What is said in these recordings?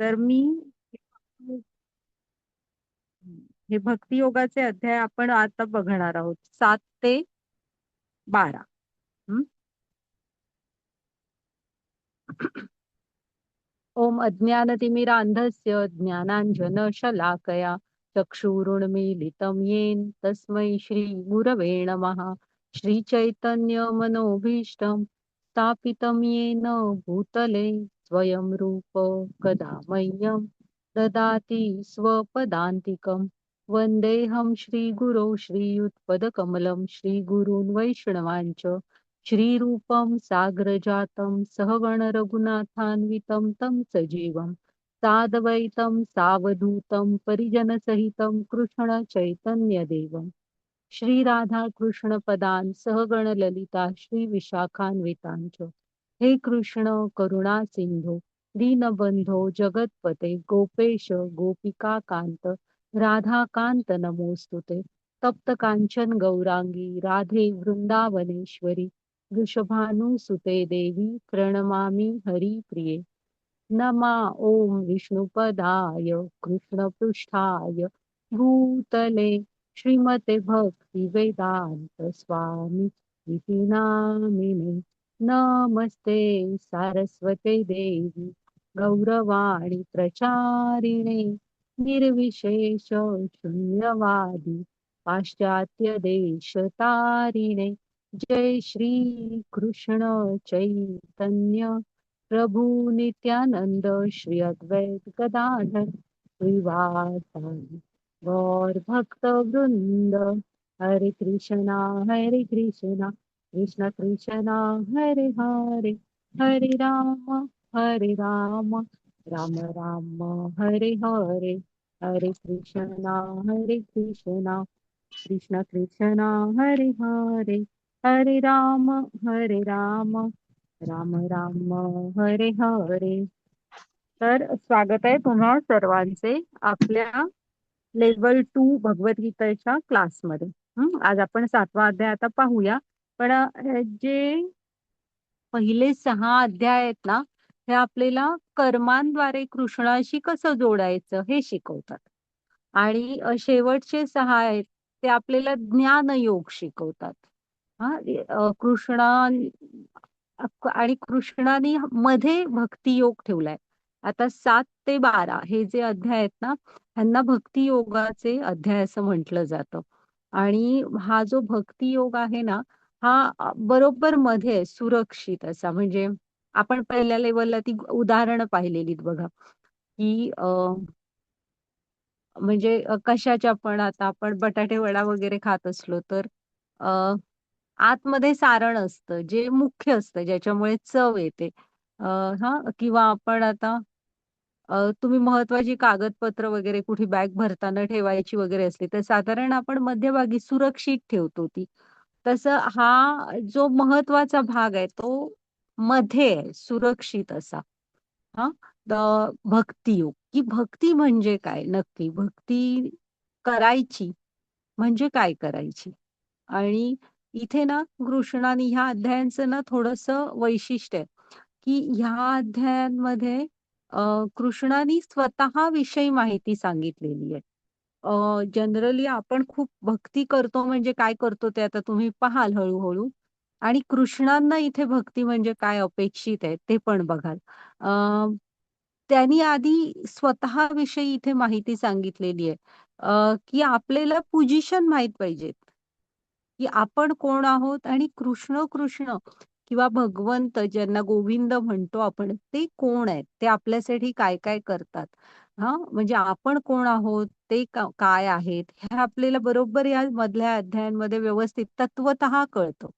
तर मी हे भक्ती योगाचे अध्याय आपण आता बघणार आहोत 7 ते 12. हं? ओम अज्ञानतिमिरान्धस्य ज्ञानाञ्जनशलाकया चक्षुरुन्मीलितं येन तस्मै श्रीगुरवे नमः। श्रीचैतन्यमनोभीष्टं स्थापितं येन भूतले स्वयं रूप कदा मह्यं ददाति स्वपदान्तिकं। वन्देऽहं श्रीगुरौ श्रीयुतपदकमलं श्रीगुरून् वैष्णवांच श्रीरूपं साग्रजातं सहगण रघुनाथान्वितं तं सजीवं साद्वैतं सावधूतं परिजनसहितं कृष्ण चैतन्यदेवं श्रीराधा कृष्ण पदान् सहगण ललिता श्री विशाखान्वितांच। हे कृष्ण करुणा सिंधो दीनबंधो जगतपते गोपेश गोपिका कांत राधाकांत नमोस्तुते। तप्त कांचन गौरांगी राधे वृंदावनेश्वरी वृषभानुसुते देवी प्रणमामि हरिप्रिये। नमा ओम विष्णुपदाय कृष्णपृष्ठाय भूतले श्रीमते भक्ति वेदांत स्वामी इति नामिने। नमस्ते सारस्वते देवी गौरवाणी प्रचारिणे निर्विशेष शून्यवादी पाश्चात्य देश तारिणे। जय श्री कृष्ण चैतन्य प्रभु नित्यानंद श्री अद्वैत गदाधर श्रीवासादि गौर भक्त वृंद। हरे कृष्णा कृष्ण कृष्णा हरे हरे हरे राम राम राम हरे हरे। हरे कृष्णा कृष्ण कृष्णा हरे हरे हरे राम राम राम हरे हरे। तर स्वागत आहे पुन्हा सर्वांचे आपल्या लेवल 2 भगवद्गीतेच्या क्लासमध्ये। आज आपण 7वा अध्याय आता पाहूया। पण जे पहिले 6 अध्याय आहेत ना, हे आपल्याला कर्मांद्वारे कृष्णाशी कसं जोडायचं हे शिकवतात। आणि शेवटचे 6 आहेत ते आपल्याला ज्ञानयोग शिकवतात। कृष्णा आणि कृष्णाने मध्ये भक्तियोग ठेवलाय। आता 7 ते 12 हे जे अध्याय आहेत ना, ह्यांना भक्ती योगाचे अध्याय असं म्हटलं जातं। आणि हा जो भक्ती योग आहे ना, हा बरोबर मध्ये आहे, सुरक्षित असा। म्हणजे आपण पहिल्या लेवलला ती उदाहरणं पाहिलेलीत बघा, की म्हणजे कशाच्या पण आता आपण बटाटे वडा वगैरे खात असलो तर अ, आतमध्ये सारण असतं जे मुख्य असतं ज्याच्यामुळे चव येते। किंवा आपण आता तुम्ही महत्वाची कागदपत्र वगैरे कुठे बॅग भरताना ठेवायची वगैरे असली तर साधारण आपण मध्यभागी सुरक्षित ठेवतो ती। तसं हा जो महत्वाचा भाग आहे तो मध्ये आहे, सुरक्षित असा। हा भक्ती योग, की भक्ती म्हणजे काय, नक्की भक्ती करायची म्हणजे काय करायची। आणि इथे ना कृष्णाने ह्या अध्यायांचं ना थोडस वैशिष्ट्य आहे, की ह्या अध्यायांमध्ये कृष्णाने स्वतःविषयी माहिती सांगितलेली आहे। जनरली आपण खूप भक्ती करतो म्हणजे काय करतो ते आता तुम्ही पाहाल हळूहळू। आणि कृष्णांना इथे भक्ती म्हणजे काय अपेक्षित आहे ते पण बघाल। त्यांनी आधी स्वतःविषयी इथे माहिती सांगितलेली आहे, की आपल्याला पोझिशन माहित पाहिजेत, की आपण कोण आहोत आणि कृष्ण कृष्ण किंवा भगवंत ज्यांना गोविंद म्हणतो आपण ते कोण आहेत, ते आपल्यासाठी काय काय करतात। म्हणजे आपण कोण आहोत ते काय आहेत हे आपल्याला बरोबर या मधल्या अध्यायांमध्ये व्यवस्थित तत्वतः कळतं।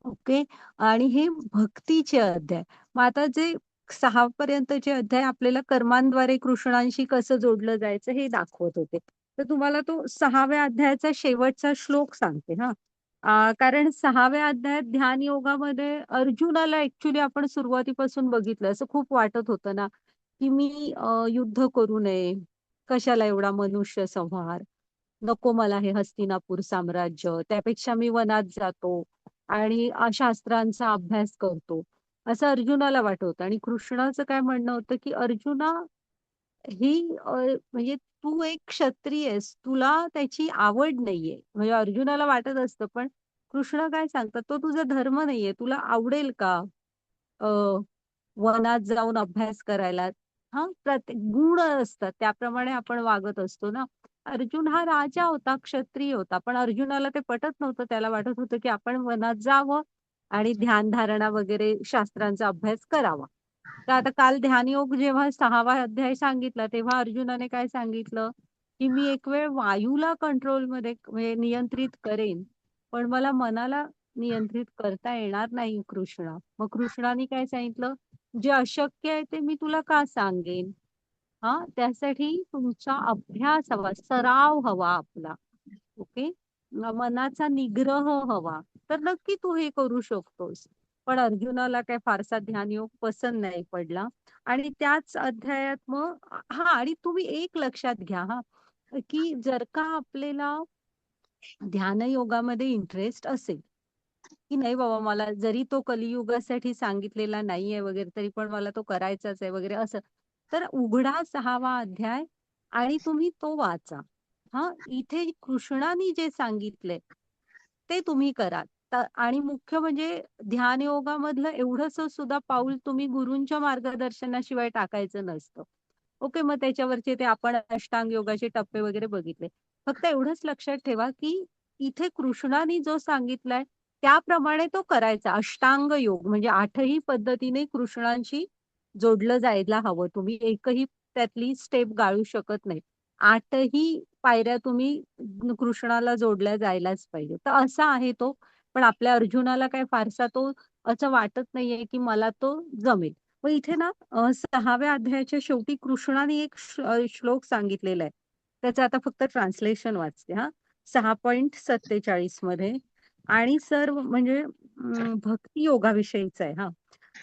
ओके. आणि हे भक्तीचे अध्याय। मग आता जे 6 पर्यंतचे अध्याय आपल्याला कर्मांद्वारे कृष्णांशी कसं जोडलं जायचं हे दाखवत होते। तर तुम्हाला तो 6व्या अध्यायाचा शेवटचा श्लोक सांगते हा। कारण 6व्या अध्यायात ध्यान योगामध्ये अर्जुनाला ऍक्च्युली आपण सुरुवातीपासून बघितलं असं खूप वाटत होतं ना, की मी युद्ध करू नये, कशाला एवढा मनुष्य संहार, नको मला हे हस्तिनापूर साम्राज्य, त्यापेक्षा मी वनात जातो आणि शास्त्रांचा अभ्यास करतो। असं अर्जुनाला वाटत होतं आणि कृष्णाचं काय म्हणणं होतं, की अर्जुना ही म्हणजे तू एक क्षत्रिय आहेस, तुला त्याची आवड नाहीये. म्हणजे अर्जुनाला वाटत असतं, पण कृष्ण काय सांगतात, "तो तुझा धर्म नाहीये. तुला आवडेल का अ, वनात जाऊन अभ्यास करायला?" हां, प्रत्येक गुण असतात त्याप्रमाणे आपण वागत असतो ना. अर्जुन हा राजा होता, क्षत्रिय होता. पण अर्जुनाला ते पटत नव्हतं. त्याला वाटत होतं, की आपण वनात जावं आणि ध्यानधारणा वगैरे शास्त्रांचा अभ्यास करावा. तर आता काल ध्यानयोग जेव्हा 6वा अध्याय सांगितला, तेव्हा अर्जुनाने काय सांगितलं, की मी एक वेळ वायूला कंट्रोलमध्ये म्हणजे नियंत्रित करेन, पण मला मनाला नियंत्रित करता येणार नाही कृष्णा. मग कृष्णाने काय सांगितलं, "जे अशक्य आहे ते मी तुला का सांगेन?" हां, त्यासाठी तुमचा अभ्यास हवा, सराव हवा आपला. ओके. मनाचा निग्रह हवा. तर नक्की तू हे करू शकतोस. पण अर्जुनाला काही फारसा ध्यानयोग पसंत नाही पडला आणि त्याच अध्यायात मग हां आणि तुम्ही एक लक्षात घ्या हां, की जर का आपल्याला ध्यानयोगामध्ये इंटरेस्ट असेल, की नाही बाबा मला जरी तो कलियुगासाठी सांगितलेला नाहीये वगैरे, तरी पण मला तो करायचाच आहे वगैरे असं. तर उघडा 6वा अध्याय आणि तुम्ही तो वाचा. हां, इथे कृष्णाने जे सांगितलंय, ते तुम्ही करा. आणि मुख्य म्हणजे ध्यानयोगामधलं एवढंसं सुद्धा पाऊल तुम्ही गुरूंच्या मार्गदर्शनाशिवाय टाकायचं नसतं. ओके, मग त्याच्यावरचे ते आपण अष्टांग योगाचे टप्पे वगैरे बघितले. फक्त एवढंच लक्षात ठेवा, की इथे कृष्णाने जो सांगितलाय त्याप्रमाणे तो करायचा. अष्टांग योग म्हणजे 8ही पद्धतीने कृष्णांशी जोडलं जायला हवं. तुम्ही एकही त्यातली स्टेप गाळू शकत नाही. 8ही पायऱ्या तुम्ही कृष्णाला जोडल्या जायलाच पाहिजे. तर असा आहे तो. पण आपल्या अर्जुनाला काही फारसा तो असं वाटत नाहीये, की मला तो जमेल. मग इथे ना 6व्या अध्यायाच्या शेवटी कृष्णाने एक श्लोक सांगितलेला आहे. त्याचं आता फक्त ट्रान्सलेशन वाचते हां. 6.47 मध्ये आणि सर्व म्हणजे भक्ती योगाविषयीचा आहे हां.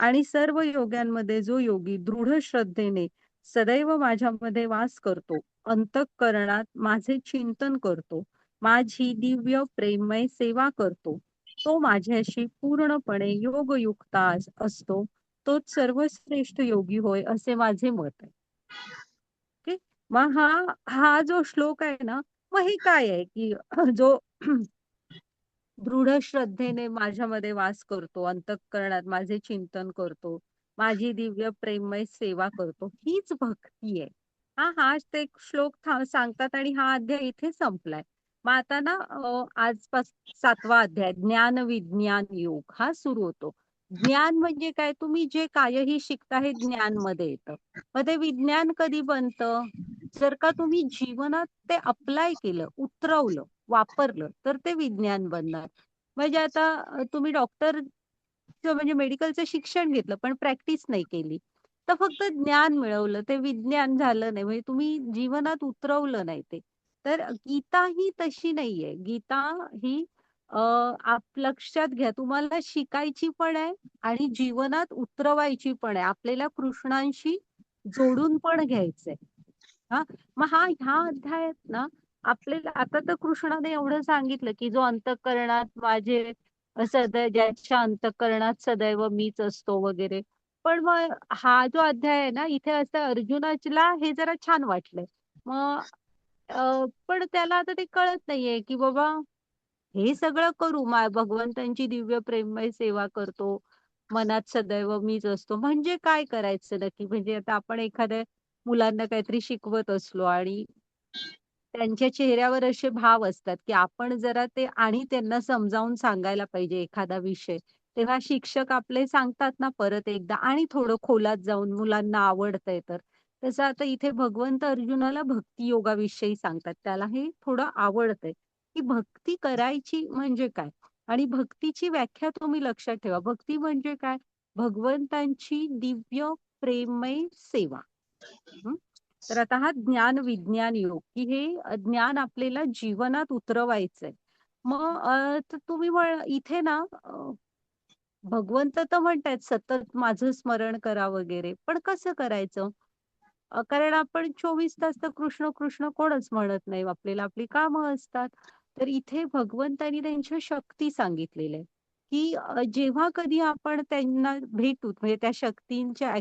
आणि सर्व योग्यांमध्ये जो योगी दृढ श्रद्धेने सदैव माझ्यामध्ये वास करतो, अंतःकरणात माझे चिंतन करतो, माझी दिव्य प्रेममय सेवा करतो, तो माझ्याशी पूर्णपणे योगयुक्त असतो. तोच सर्वश्रेष्ठ योगी होय, असे माझे मत आहे. ओके. मग हा हा जो श्लोक आहे ना, मग हे काय आहे, की जो दृढ श्रद्धेने माझ्यामध्ये वास करतो, अंतःकरणात माझे चिंतन करतो, माझी दिव्य प्रेममय सेवा करतो, हीच भक्ती आहे. हाच ते श्लोक सांगतात आणि हा अध्याय इथे संपलाय. मग आता ना आजपास 7वा अध्याय ज्ञान विज्ञान योग हा सुरू होतो. ज्ञान म्हणजे काय? तुम्ही जे कायही शिकता हे ज्ञानमध्ये येतं. मग ते विज्ञान कधी बनतं? जर का तुम्ही जीवनात ते अप्लाय केलं, उतरवलं, वापरलं, तर ते विज्ञान बनणार. म्हणजे आता तुम्ही डॉक्टरचं म्हणजे मेडिकलचं शिक्षण घेतलं, पण प्रॅक्टिस नाही केली. तर फक्त ज्ञान मिळवलं, ते विज्ञान झालं नाही. म्हणजे तुम्ही जीवनात उतरवलं नाही ते. तर गीता ही तशी नाहीये. गीता ही आप लक्षात घ्या, तुम्हाला शिकायची पण आहे आणि जीवनात उतरवायची पण आहे. आपल्याला कृष्णांशी जोडून पण घ्यायचंय. हां, मग ह्या अध्यायात ना आपल्याला आता तर कृष्णाने एवढं सांगितलं, की जो अंतःकरणात माझे सदैव ज्याच्या अंतःकरणात सदैव मीच असतो वगैरे. पण मग हा जो अध्याय आहे ना, इथे असं अर्जुनाला हे जरा छान वाटलंय. मग पण त्याला आता ते कळत नाहीये, की बाबा हे सगळं करू भगवंतांची दिव्य प्रेममय सेवा करतो. मनात सदैव मीच असतो. म्हणजे काय करायचं नक्की? म्हणजे आता आपण एखाद्या मुलांना काहीतरी शिकवत असलो आणि त्यांच्या चेहऱ्यावर असे भाव असतात, की आपण जरा ते आणि त्यांना समजावून सांगायला पाहिजे एखादा विषय. तेव्हा शिक्षक आपले सांगतात ना परत एकदा आणि थोडं खोलात जाऊन मुलांना आवडतंय तर. तसं आता इथे भगवंत अर्जुनाला भक्ती योगाविषयी सांगतात. त्याला हे थोडं आवडतंय, की भक्ती करायची म्हणजे काय? आणि भक्तीची व्याख्या तुम्ही लक्षात ठेवा. भक्ती म्हणजे काय? भगवंतांची दिव्य प्रेममय सेवा. हं. तर आता हा ज्ञान विज्ञान योग, की हे ज्ञान आपल्याला जीवनात उतरवायचंय. मग तर तुम्ही इथे ना भगवंत तर म्हणतायत सतत माझं स्मरण करा वगैरे, पण कसं करायचं? कारण आपण 24 तास तर कृष्ण, कृष्ण कोणच म्हणत नाही. आपल्याला आपली कामं असतात. तर इथे भगवंतानी त्यांच्या शक्ती सांगितलेल्या आहेत. की जेव्हा कधी आपण त्यांना भेटू म्हणजे त्या शक्तींच्या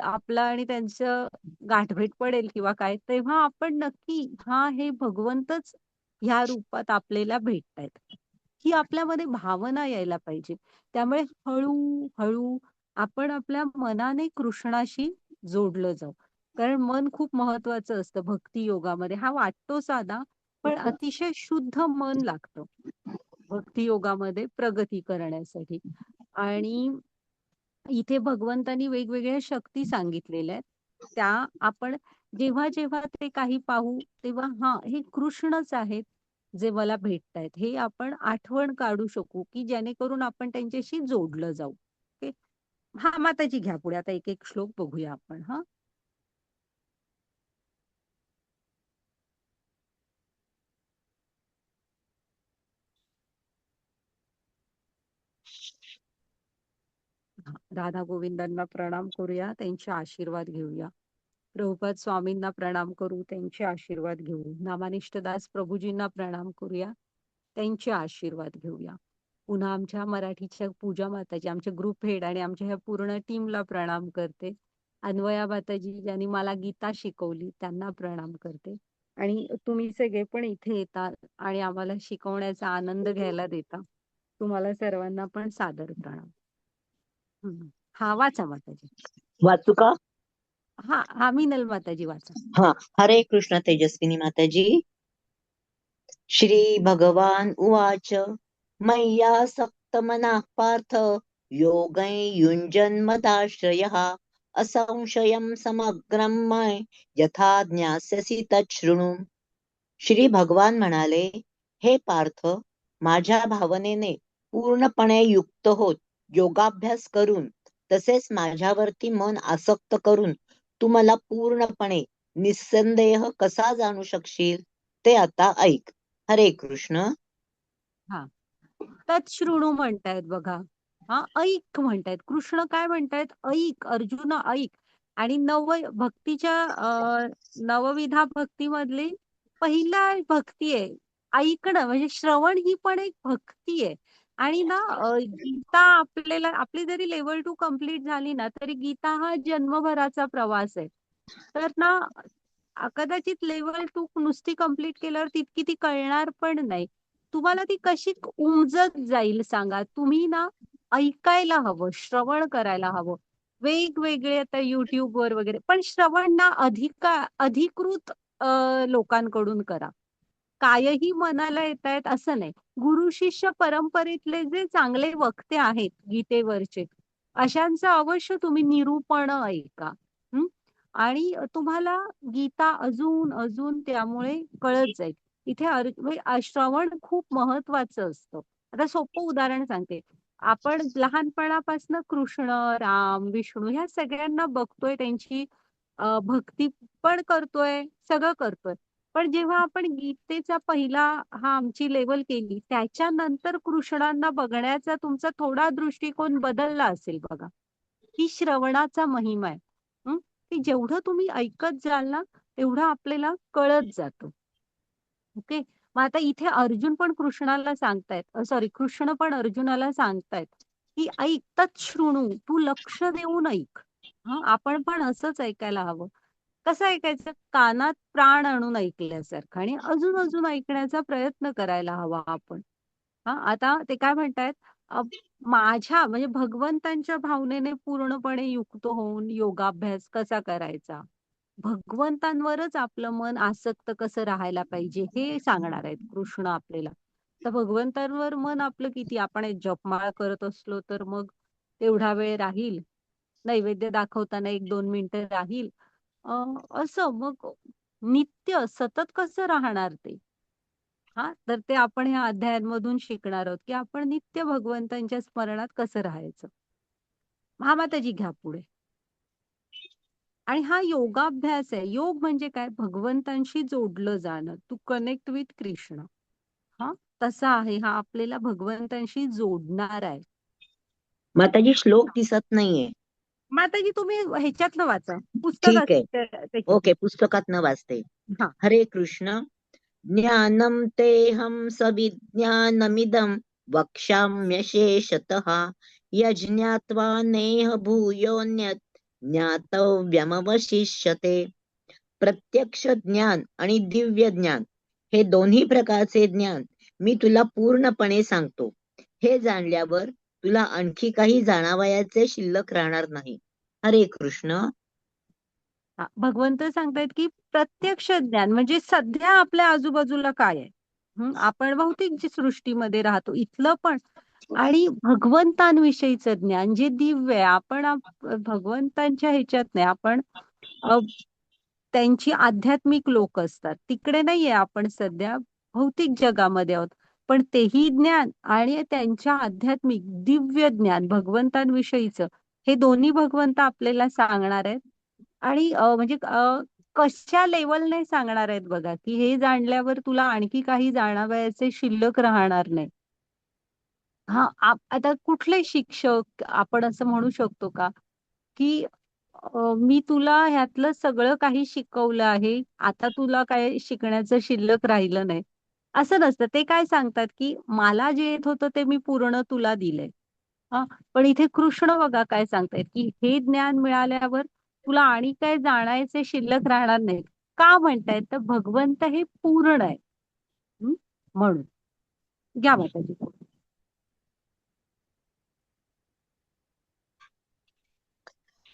आपला आणि त्यांचं गाठभेट पडेल किंवा काय, तेव्हा आपण नक्की हा हे भगवंतच ह्या रूपात आपल्याला भेटतायत. ही आपल्यामध्ये भावना यायला पाहिजे. त्यामुळे हळू-हळू आपण आपल्या मनाने कृष्णाशी जोडलं जाऊ. कारण मन खूप महत्वाचं असतं भक्ती योगामध्ये. हा वाटतो साधा, पण अतिशय शुद्ध मन लागतं. भक्ती योगामध्ये प्रगती करण्यासाठी. आणि इथे भगवंतांनी वेगवेगळ्या शक्ती सांगितलेल्या आहेत. त्या आपण जेव्हा-जेव्हा ते काही पाहू, तेव्हा हां, हे कृष्णच आहेत, जे मला भेटतायत. हे आपण आठवण काढू शकू, की जेणेकरून आपण त्यांच्याशी जोडलं जाऊ. ओके. हां, माताजी घ्या पुढे. आता एक-एक श्लोक बघूया आपण हां. हां, राधा गोविंदांना प्रणाम करूया, त्यांचे आशीर्वाद घेऊया. प्रभुपाद स्वामींना प्रणाम करू, त्यांचे आशीर्वाद घेऊ. नामानिष्ठदास प्रभूजींना प्रणाम करूया, त्यांचे आशीर्वाद घेऊया. पुन्हा आमच्या मराठीच्या पूजा माताजी, आमचे ग्रुप हेड आणि आमच्या ह्या पूर्ण टीमला प्रणाम करते. अन्वया माताजी ज्यांनी मला गीता शिकवली, त्यांना प्रणाम करते. आणि तुम्ही सगळे पण इथे येता आणि आम्हाला शिकवण्याचा आनंद घ्यायला देता. तुम्हाला सर्वांना पण सादर प्रणाम. हं. हां, वाचा माताजी. वाचू का? हां, मीनल माताजी वाचा. हा. हरे कृष्ण तेजस्विनी माताजी. श्री भगवान उवाच मय्यासक्त मनाः पार्थ योगै युञ्जन्मदाश्रयः असंशयं समग्रं मय यथा ज्ञास्यसि तच्छृणु. श्री भगवान म्हणाले, हे पार्थ, माझ्या भावनेने पूर्णपणे युक्त होत योगाभ्यास करून तसेच माझ्यावरती मन आसक्त करून तू मला पूर्णपणे निस्संदेह कसा जाणू शकशील ते आता ऐक. हरे कृष्ण. हां. तत्शृणु म्हणतायत बघा. हां, ऐक म्हणतायत. कृष्ण काय म्हणतायत? ऐक, अर्जुना ऐक. आणि भक्तीच्या नवविधा भक्तीमधली पहिला भक्ती आहे. ऐकणं म्हणजे श्रवण ही पण एक भक्ती आहे. आणि ना गीता आपल्याला आपली जरी लेव्हल 2 कंप्लीट झाली ना, तरी गीता हा जन्मभराचा प्रवास आहे. तर ना कदाचित लेव्हल 2 नुसती कंप्लीट केल्यावर तितकी ती कळणार पण नाही. तुम्हाला ती कशी उमजत जाईल सांगा? तुम्ही ना ऐकायला हवं, श्रवण करायला हवं. वेगवेगळे आता YouTubeवर वगैरे, पण श्रवण ना अधिकृत लोकांकडून करा. कायही मनाला येतायत असं नाही. गुरु शिष्य परंपरेतले जे चांगले वक्ते आहेत गीतेवरचे, अशांचं अवश्य तुम्ही निरूपण ऐका. हं. आणि तुम्हाला गीता अजून त्यामुळे कळत जाईल. इथे म्हणजे श्रवण खूप महत्वाचं असतं. आता सोपं उदाहरण सांगते. आपण लहानपणापासून कृष्ण, राम, विष्णू ह्या सगळ्यांना बघतोय, त्यांची भक्ती पण करतोय, सगळं करतोय. पण जेव्हा आपण गीतेचा पहिला आमची लेव्हल केली, त्याच्यानंतर कृष्णांना बघण्याचा तुमचा थोडा दृष्टिकोन बदलला असेल बघा. ही श्रवणाचा महिमा आहे. हं. की जेवढं तुम्ही ऐकत जाल ना, तेवढं आपल्याला कळत जातं. ओके. मग आता इथे अर्जुन पण कृष्णाला सांगतायत, सॉरी कृष्ण पण अर्जुनाला सांगतायत, की "ऐक तच्छृणु." तू लक्ष देऊन ऐक. हं, आपण पण असंच ऐकायला हवं. कसं ऐकायचं? कानात प्राण आणून ऐकल्यासारखं आणि अजून ऐकण्याचा प्रयत्न करायला हवा आपण. हां, आता ते काय म्हणतायत, माझ्या म्हणजे भगवंतांच्या भावनेने पूर्णपणे युक्त होऊन योगाभ्यास कसा करायचा? भगवंतांवरच आपलं मन आसक्त कसं राहायला पाहिजे हे सांगणार आहेत कृष्ण आपल्याला. तर भगवंतांवर मन आपलं किती आपण एक जपमाळ करत असलो तर मग तेवढा वेळ राहील. नैवेद्य दाखवताना 1-2 मिनिटं राहील. असं मग नित्य सतत कसं राहणार ते? हां, तर ते आपण ह्या अध्यायांमधून शिकणार आहोत, की आपण नित्य भगवंतांच्या स्मरणात कसं राहायचं. महामाताजी घ्या पुढे. आणि हा योगाभ्यास आहे. योग म्हणजे काय? भगवंतांशी जोडलं जाणं. To connect with Krishna. हां, तसा आहे. हा आपल्याला भगवंतांशी जोडणार आहे. माताजी श्लोक दिसत नाहीये. माताजी तुम्ही ह्याच्यातनं वाचा. पुस्तक ठीक आहे. असतं त्याच्यातनं. ओके, पुस्तकात वाचते. हां. हरे कृष्ण. ज्ञानं तेहं सविज्ञानमिदं वक्ष्याम्यशेषतः यज्ञात्वा नेह भूयोऽन्यत् ज्ञातव्यमवशिष्यते. प्रत्यक्ष ज्ञान आणि दिव्य ज्ञान हे दोन्ही प्रकारचे ज्ञान मी तुला पूर्णपणे सांगतो. हे जाणल्यावर तुला आणखी काही जाणावयाचे शिल्लक राहणार नाही. हरे कृष्ण. भगवंत सांगतायत की प्रत्यक्ष ज्ञान म्हणजे सध्या आपल्या आजूबाजूला काय आहे. आपण भौतिक जी सृष्टीमध्ये राहतो इथलं पण, आणि भगवंतांविषयीचं ज्ञान जे दिव्य आहे. आपण भगवंतांच्या ह्याच्यात नाही, आपण अ, त्यांची आध्यात्मिक लोक असतात तिकडे नाहीये आपण सध्या, भौतिक जगामध्ये आहोत. पण तेही ज्ञान आणि त्यांच्या आध्यात्मिक दिव्य ज्ञान भगवंतांविषयीचं, हे दोन्ही भगवंत आपल्याला सांगणार आहेत. आणि म्हणजे कशा लेवलने सांगणार आहेत बघा, की हे जाणल्यावर तुला आणखी काही जाणावयाचे शिल्लक राहणार नाही. हा, आता कुठले शिक्षक आपण असं म्हणू शकतो का, की मी तुला ह्यातलं सगळं काही शिकवलं आहे, आता तुला काय शिकण्याचं शिल्लक राहिलं नाही, असं नसतं. ते काय सांगतात, की मला जे येत होतं ते मी पूर्ण तुला दिलंय. हा, पण इथे कृष्ण बघा काय सांगतायत, की हे ज्ञान मिळाल्यावर तुला आणि काय जाणायचे शिल्लक राहणार नाही. का म्हणतायत, तर भगवंत हे पूर्ण आहे. हं? म्हणून घ्या माताजी.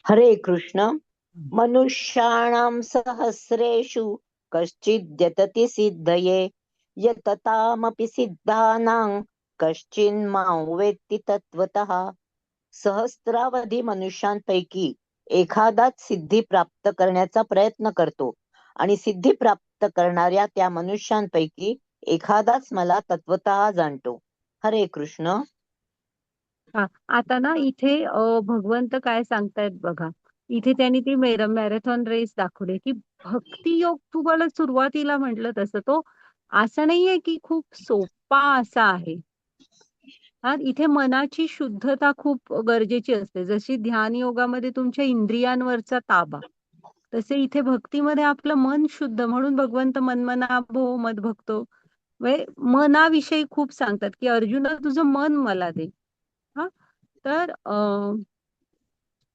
हरे कृष्ण. मनुष्याणां सहस्रेषु कश्चिद्यतति सिद्धये यततामपि सिद्धानां कश्चिन्मां वेत्ति तत्त्वतः. सहस्रावधी मनुष्यांपैकी एखादाच सिद्धी प्राप्त करण्याचा प्रयत्न करतो आणि सिद्धी प्राप्त करणाऱ्या त्या मनुष्यांपैकी एखादाच मला तत्वतः जाणतो. हरे कृष्ण. हा, आता ना इथे भगवंत काय सांगतायत बघा. इथे त्यांनी ती मॅरेथॉन रेस दाखवली, की भक्ती योग तुम्हाला सुरुवातीला म्हटलं तसं तो असं नाहीये की खूप सोपा असा आहे. हा, इथे मनाची शुद्धता खूप गरजेची असते. जशी ध्यान योगामध्ये तुमच्या इंद्रियांवरचा ताबा, तसे इथे भक्तीमध्ये आपलं मन शुद्ध. म्हणून भगवंत मनमना भो मद भक्तो, मनाविषयी खूप सांगतात, की अर्जुना तुझं मन मला दे. हा, तर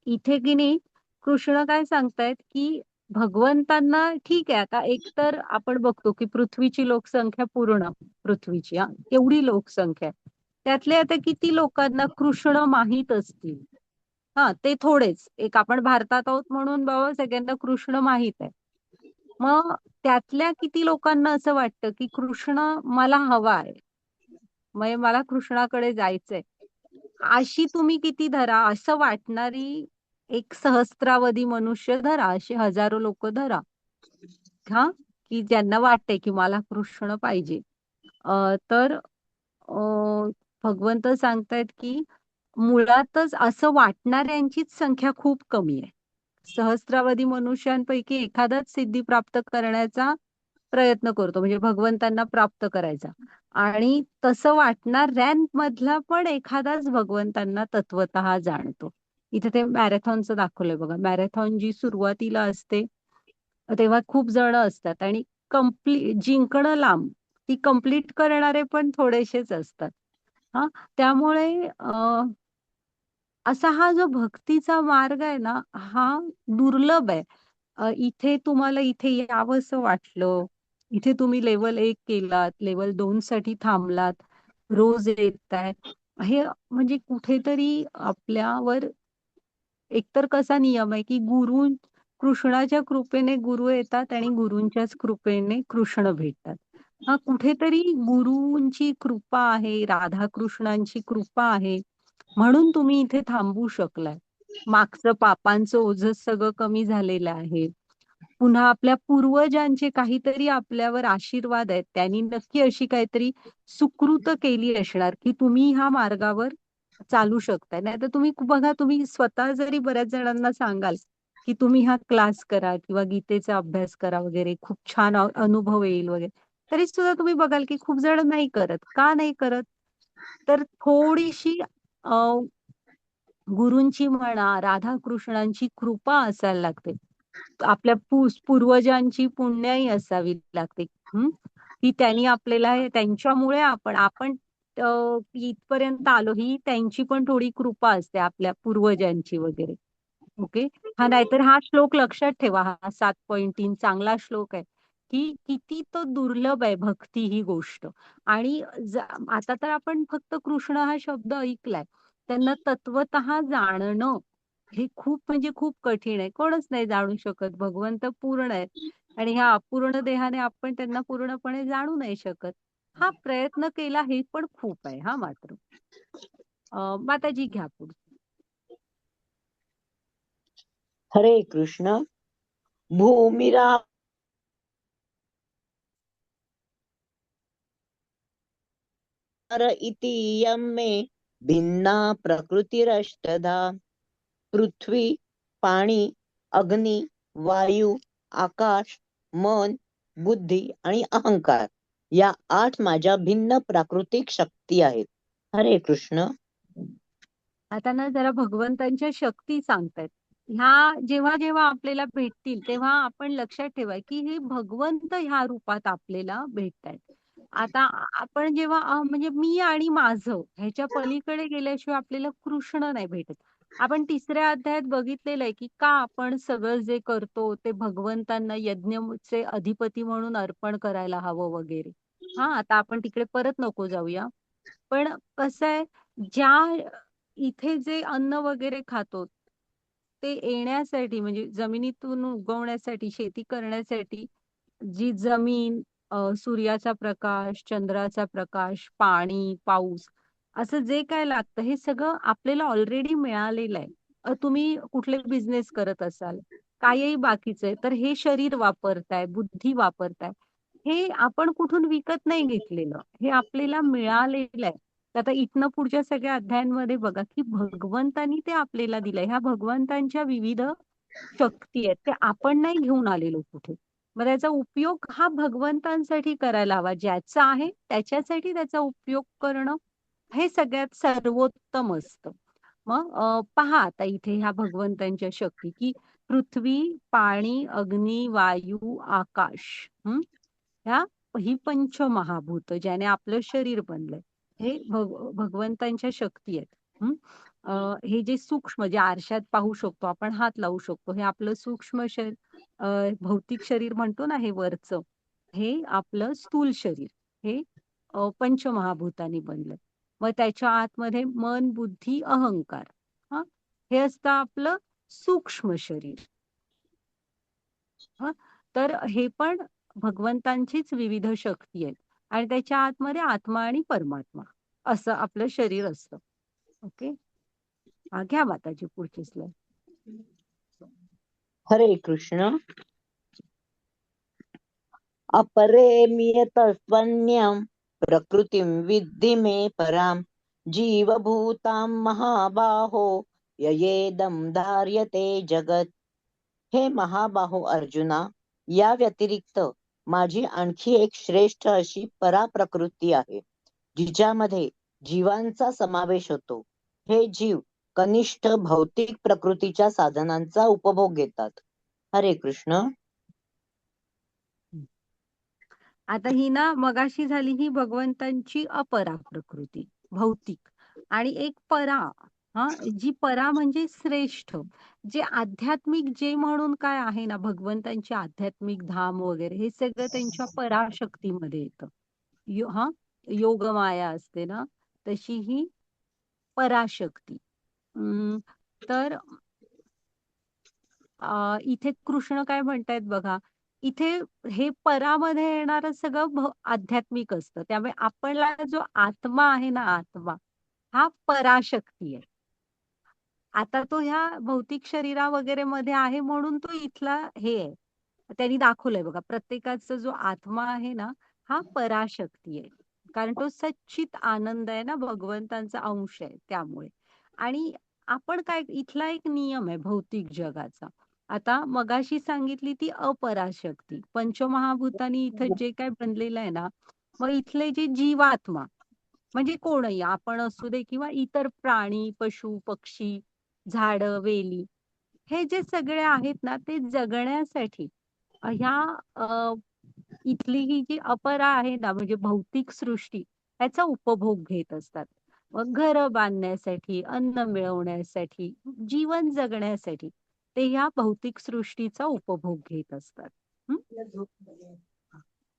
इथे की नाही कृष्ण काय सांगतायत, की भगवंतांना ठीक आहे, आता एकतर आपण बघतो की पृथ्वीची लोकसंख्या पूर्ण पृथ्वीची, हा एवढी लोकसंख्या आहे. त्यातले आता किती लोकांना कृष्ण माहीत असतील. हा, ते थोडेच. एक आपण भारतात आहोत म्हणून बाबा सगळ्यांना कृष्ण माहीत आहे. मग त्यातल्या किती लोकांना असं वाटतं की कृष्ण मला हवा आहे, म्हणजे मला कृष्णाकडे जायचंय. अशी तुम्ही किती धरा, असं वाटणारी एक सहस्त्रावधी मनुष्य धरा, अशी हजारो लोक धरा. हा, की ज्यांना वाटतंय की मला कृष्ण पाहिजे. तर भगवंत सांगतायत की मुळातच असं वाटणाऱ्यांचीच संख्या खूप कमी आहे. सहस्रावधी मनुष्यांपैकी एखादाच सिद्धी प्राप्त करण्याचा प्रयत्न करतो, म्हणजे भगवंतांना प्राप्त करायचा. आणि तसं वाटणाऱ्यांमधला पण एखादाच भगवंतांना तत्वतः जाणतो. इथे ते मॅरेथॉनचं दाखवलंय बघा. मॅरेथॉन जी सुरुवातीला असते तेव्हा खूप जण असतात, आणि जिंकणं लांब, ती कंप्लीट करणारे पण थोडेसेच असतात. हा, त्यामुळे असा हा जो भक्तीचा मार्ग आहे ना, हा दुर्लभ आहे. इथे तुम्हाला इथे यावंसं वाटलं, इथे तुम्ही लेवल 1 केलात, लेवल 2 साठी थांबलात, रोज येताय, हे म्हणजे कुठेतरी आपल्यावर एकतर कसा नियम आहे, की कृष्णाच्या कृपेने गुरु येतात आणि गुरूंच्याच कृपेने कृष्ण भेटतात. हा, कुठेतरी गुरूंची कृपा आहे, राधाकृष्णांची कृपा आहे, म्हणून तुम्ही इथे थांबू शकलाय. मागचं पापांचं ओझं सगळं कमी झालेलं आहे. पुन्हा आपल्या पूर्वजांचे काहीतरी आपल्यावर आशीर्वाद आहेत. त्यांनी नक्की अशी काहीतरी सुकृत केली असणार, की तुम्ही ह्या मार्गावर चालू शकताय. नाहीतर तुम्ही बघा, तुम्ही स्वतः जरी बऱ्याच जणांना सांगाल, की तुम्ही हा क्लास करा किंवा गीतेचा अभ्यास करा वगैरे, खूप छान अनुभव येईल वगैरे, तरी सुद्धा तुम्ही बघाल की खूप जण नाही करत. का नाही करत? तर थोडीशी गुरूंची म्हणा, राधाकृष्णांची कृपा असायला लागते. आपल्या पूर्वजांची पुण्याई असावी लागते. हं? की त्यांनी आपल्याला त्यांच्यामुळे आपण आपण इथपर्यंत आलो ही त्यांची पण थोडी कृपा असते आपल्या पूर्वजांची वगैरे. ओके. हा नाहीतर हा श्लोक लक्षात ठेवा, हा 7.3 चांगला श्लोक आहे की किती तो दुर्लभ आहे भक्ती ही गोष्ट. आणि आता तर आपण फक्त कृष्ण हा शब्द ऐकलाय, त्यांना तत्वतः जाणणं हे खूप म्हणजे खूप कठीण आहे. कोणच नाही जाणू शकत. भगवंत पूर्ण आहेत आणि ह्या अपूर्ण देहाने आपण त्यांना पूर्णपणे जाणू नाही शकत. हा प्रयत्न केला हे पण खूप आहे हा मात्र. माताजी घ्या पुढे. हरे कृष्ण. भूमिरा इति यं मे भिन्ना प्रकृतिरष्टधा. पृथ्वी, पाणी, अग्नी, वायू, आकाश, मन, बुद्धी आणि अहंकार या 8 माझ्या भिन्न प्राकृतिक शक्ती आहेत. हरे कृष्ण. आता ना जरा भगवंतांच्या शक्ती सांगतायत. ह्या जेव्हा जेव्हा आपल्याला भेटतील तेव्हा आपण लक्षात ठेवा की हे भगवंत ह्या रूपात आपल्याला भेटतायत. आता आपण जेव्हा म्हणजे मी आणि माझं ह्याच्या पलीकडे गेल्याशिवाय आपल्याला कृष्ण नाही भेटत. आपण 3ऱ्या अध्यायात बघितलेलं आहे की का आपण सगळं जे करतो ते भगवंतांना यज्ञचे अधिपती म्हणून अर्पण करायला हवं वगैरे. हा आता आपण तिकडे परत नको जाऊया. पण कसं आहे, ज्या इथे जे अन्न वगैरे खातो ते येण्यासाठी म्हणजे जमिनीतून उगवण्यासाठी, शेती करण्यासाठी जी जमीन, सूर्याचा प्रकाश, चंद्राचा प्रकाश, पाणी, पाऊस असं जे काय लागतं हे सगळं आपल्याला ऑलरेडी मिळालेलं आहे. तुम्ही कुठले बिझनेस करत असाल, काहीही बाकीचं आहे, तर हे शरीर वापरताय, बुद्धी वापरताय. हे आपण कुठून विकत नाही घेतलेलं. हे आपल्याला मिळालेलं आहे. तर आता इथनं पुढच्या सगळ्या अध्यायांमध्ये बघा, की भगवंतानी ते आपल्याला दिलंय. ह्या भगवंतांच्या विविध शक्ती आहेत. ते आपण नाही घेऊन आलेलो कुठे. मग त्याचा उपयोग हा भगवंतांसाठी करायला हवा. ज्याचं आहे त्याच्यासाठी त्याचा उपयोग करणं हे सगळ्यात सर्वोत्तम असतं. मग पहा आता इथे ह्या भगवंतांच्या शक्ती, की पृथ्वी, पाणी, अग्नी, वायू, आकाश. ह्या ही पंचमहाभूत ज्याने आपलं शरीर बनलंय. हे भगवंतांच्या शक्ती आहेत. हे जे सूक्ष्म जे आरशात पाहू शकतो आपण, हात लावू शकतो, हे आपलं सूक्ष्म शरीर, भौतिक शरीर म्हणतो ना हे वरचं, हे आपलं स्थूल शरीर. हे पंचमहाभूतांनी बनलंय. मग त्याच्या आतमध्ये मन, बुद्धी, अहंकार. हा हे असतं आपलं सूक्ष्म शरीर. हं. तर हे पण भगवंतांचीच विविध शक्ती आहेत आणि त्याच्या आतमध्ये आत्मा आणि परमात्मा असं आपलं शरीर असतं. ओके. घ्या माताजी पुढची स्लाइड. हरे कृष्ण. अपरेमियतस्त्वन्यं प्रकृतिं विद्धि मे परां. जीवभूतां महाबाहो ययेदं धार्यते जगत्. हे महाबाहो अर्जुना, या व्यतिरिक्त माझी आणखी एक श्रेष्ठ अशी पराप्रकृती आहे, जिच्यामध्ये जीवांचा समावेश होतो. हे जीव कनिष्ठ भौतिक प्रकृतीच्या साधनांचा उपभोग घेतात. हरे कृष्ण. आता ही ना मगाशी झाली ही भगवंतांची अपरा प्रकृती, भौतिक. आणि एक परा, हा जी परा म्हणजे श्रेष्ठ, जे आध्यात्मिक जे म्हणून काय आहे ना भगवंतांचे आध्यात्मिक धाम वगैरे हे सगळं त्यांच्या पराशक्तीमध्ये येतं. हा योगमाया असते ना, तशी ही पराशक्ती. तर इथे कृष्ण काय म्हणतायत बघा, इथे हे परामध्ये येणारं सगळं आध्यात्मिक असतं. त्यामुळे आपला जो आत्मा आहे ना, आत्मा हा पराशक्ती आहे. आता तो ह्या भौतिक शरीरा वगैरे मध्ये आहे म्हणून तो इथला हे आहे. त्यांनी दाखवलंय बघा, प्रत्येकाचा जो आत्मा आहे ना, हा पराशक्ती आहे. कारण तो सच्चित आनंद आहे ना, भगवंतांचा अंश आहे त्यामुळे. आणि आपण काय, इथला एक नियम आहे भौतिक जगाचा. आता मगाशी सांगितली ती अपराशक्ती. पंचमहाभूतांनी इथं जे काय बनलेलं आहे ना, मग इथले जे जीवात्मा म्हणजे कोणही आपण असू दे किंवा इतर प्राणी, पशु, पक्षी, झाडं, वेली, हे जे सगळे आहेत ना, ते जगण्यासाठी ह्या इथली ही जी अपरा आहे ना, म्हणजे भौतिक सृष्टी, ह्याचा उपभोग घेत असतात. मग घरं बांधण्यासाठी, अन्न मिळवण्यासाठी, जीवन जगण्यासाठी ते ह्या भौतिक सृष्टीचा उपभोग घेत असतात. हं?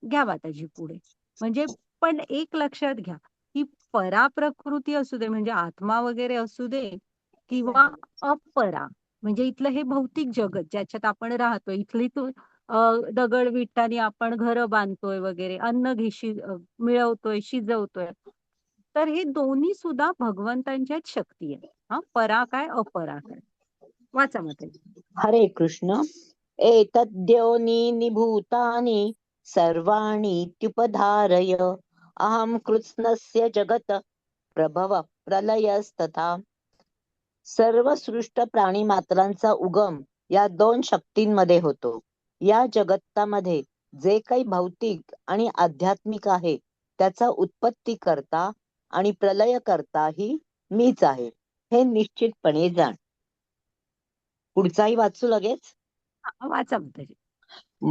घ्या माताजी पुढे. म्हणजे पण एक लक्षात घ्या, की पराप्रकृती असू दे म्हणजे आत्मा वगैरे असू दे किंवा अपरा म्हणजे इथलं हे भौतिक जगत ज्याच्यात आपण राहतोय, इथली तो दगड विटाने आपण घरं बांधतोय वगैरे, अन्न मिळवतोय, शिजवतोय. तर हे दोन्ही सुद्धा भगवंतांच्याच शक्ती आहे. हां, परा काय, अपरा काय. वाचा माताजी. हरे कृष्ण. एतद्योनीनि भूतानि सर्वाणीत्युपधारय अहं कृत्स्नस्य जगत प्रभव प्रलयस्तथा. सर्व सृष्ट प्राणी मात्रांचा उगम या दोन शक्तींमध्ये होतो. या जगतामध्ये जे काही भौतिक आणि आध्यात्मिक आहे त्याचा उत्पत्ती करता आणि प्रलय करता ही मीच आहे, हे निश्चितपणे जाण. पुढचाही वाचू लगेच. वाचा माताजी.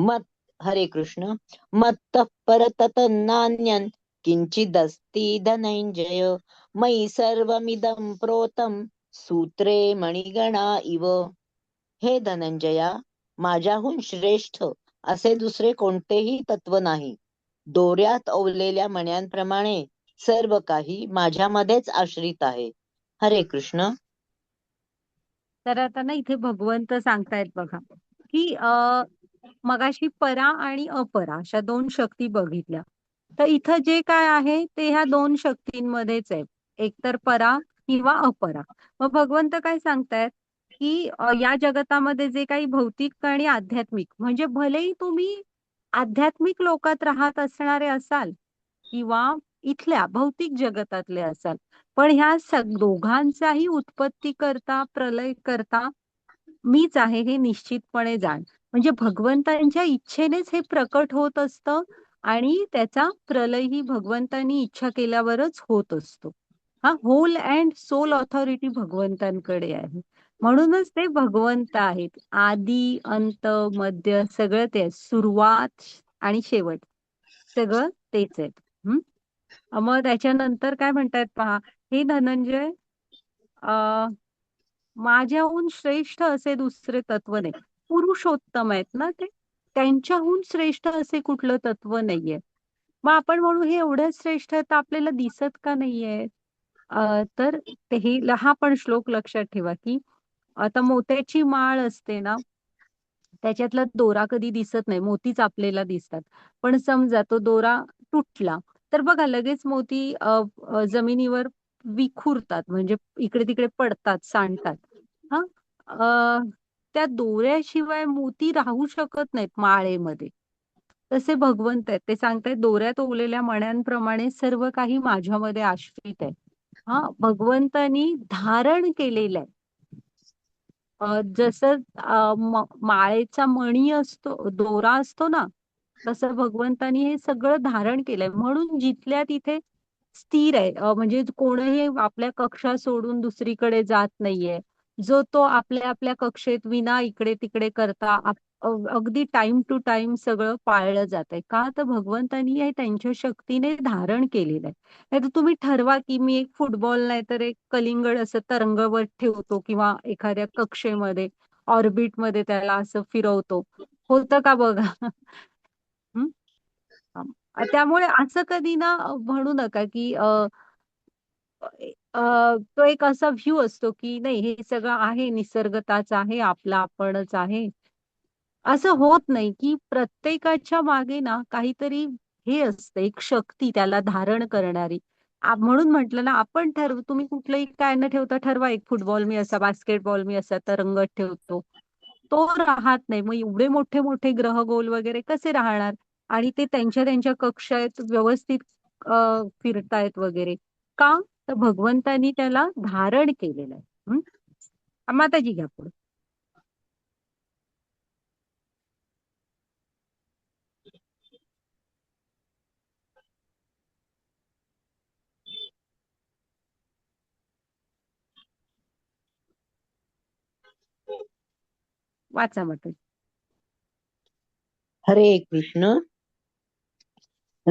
मत हरे कृष्ण. मत्तः परतत नान्यन् किंचिदस्ति धनंजय मयि सर्वमिदं प्रोतं सूत्रे मणिगणा इव. हे धनंजया, माझ्याहून श्रेष्ठ असे दुसरे कोणतेही तत्व नाही. दोऱ्यात ओवलेल्या मण्यांप्रमाणे सर्व काही माझ्यामध्येच आश्रित आहे. हरे कृष्ण. तर आता ना इथे भगवंत सांगतायत बघा, की मगाशी परा आणि अपरा अशा दोन शक्ती बघितल्या. तर इथं जे काय आहे ते ह्या दोन शक्तींमध्येच आहे. एकतर परा किंवा अपरा. मग भगवंत काय सांगतायत, की या जगतामध्ये जे काही भौतिक आणि आध्यात्मिक म्हणजे भलेही तुम्ही आध्यात्मिक लोकात राहत असणारे असाल किंवा इथल्या भौतिक जगतातले असाल, पण ह्या दोघांचाही उत्पत्ती करता, प्रलय करता मीच आहे हे निश्चितपणे जाण. म्हणजे भगवंतांच्या इच्छेनेच हे प्रकट होत असतं आणि त्याचा प्रलयही भगवंतांनी इच्छा केल्यावरच होत असतो. हा होल अँड सोल ऑथॉरिटी भगवंतांकडे आहे. म्हणूनच ते भगवंत आहेत. आदी, अंत, मध्य सगळं ते आहे. सुरुवात आणि शेवट सगळं तेच आहेत. हं? मग त्याच्यानंतर काय म्हणतायत पहा, हे धनंजय अ, माझ्याहून श्रेष्ठ असे दुसरे तत्व नाही. पुरुषोत्तम आहेत ना ते. त्यांच्याहून श्रेष्ठ असे कुठलं तत्व नाहीये. मग आपण म्हणू हे एवढं श्रेष्ठ तर आपल्याला दिसत का नाहीये? तर ते हा पण श्लोक लक्षात ठेवा, की आता मोत्याची माळ असते ना, त्याच्यातला दोरा कधी दिसत नाही. मोतीच आपल्याला दिसतात. पण समजा तो दोरा तुटला, तर बघा लगेच मोती जमिनीवर विखुरतात म्हणजे इकडे-तिकडे पडतात, सांडतात. हां. त्या दोऱ्याशिवाय मोती राहू शकत नाहीत माळेमध्ये. तसे भगवंत आहेत. ते सांगतायत दोऱ्यात ओवलेल्या मण्यांप्रमाणे सर्व काही माझ्यामध्ये आश्रित आहे. हां, भगवंतानी धारण केलेलं आहे. जसं माळेचा मणी असतो, दोरा असतो ना, तसं भगवंतानी हे सगळं धारण केलंय. म्हणून जिथल्या तिथे स्थिर आहे. म्हणजे कोणीही आपल्या कक्षा सोडून दुसरीकडे जात नाहीये. जो तो आपल्या आपल्या कक्षेत विना इकडे-तिकडे करता अगदी टाईम टू टाईम सगळं पाळलं जातंय. का? तर भगवंतानी हे त्यांच्या शक्तीने धारण केलेलं आहे. नाहीतर तुम्ही ठरवा, की मी एक फुटबॉल नाहीतर एक कलिंगड असं तरंगवत ठेवतो किंवा एखाद्या कक्षेमध्ये, ऑर्बिटमध्ये त्याला असं फिरवतो. होतं का बघा? हं. त्यामुळे असं कधी ना म्हणू नका, की तो एक असा व्ह्यू असतो, की नाही हे सगळं आहे, निसर्गताच आहे, आपला आपणच आहे. असं होत नाही, की प्रत्येकाच्या मागे ना काहीतरी हे असतं, एक शक्ती त्याला धारण करणारी. म्हणून म्हटलं ना, आपण तुम्ही कुठलंही काय न ठेवता ठरवा, एक फुटबॉल मी असा, बास्केटबॉल मी असा तरंगत ठेवतो. तो राहत नाही. मग एवढे मोठे-मोठे ग्रह गोल वगैरे कसे राहणार? आणि ते त्यांच्या त्यांच्या कक्षेत व्यवस्थित फिरतायत वगैरे. का? तर भगवंतानी त्याला धारण केलेलं आहे. हं. माताजी घ्या पुढे. वाचा माताजी. हरे कृष्ण.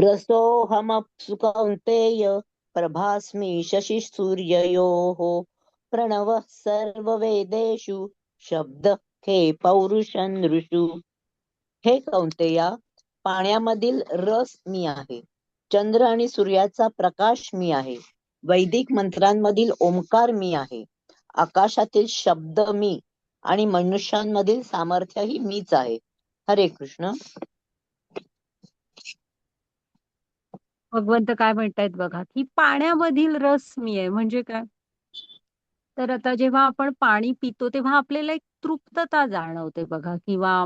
रसोऽहमप्सु कौन्तेय प्रभास्मि शशिसूर्ययोः प्रणवः सर्ववेदेषु शब्दः खे पौरुषं नृषु. हे कौंतेया, पाण्यामधील रस मी आहे. चंद्र आणि सूर्याचा प्रकाश मी आहे. वैदिक मंत्रांमधील ओंकार मी आहे. आकाशातील शब्द मी आणि मनुष्यांमधील सामर्थ्यही मीच आहे. हरे कृष्ण. भगवंत काय म्हणतायत बघा, की पाण्यामधील रस मी आहे म्हणजे काय? तर आता जेव्हा आपण पाणी पितो तेव्हा आपल्याला एक तृप्तता जाणवते बघा, किंवा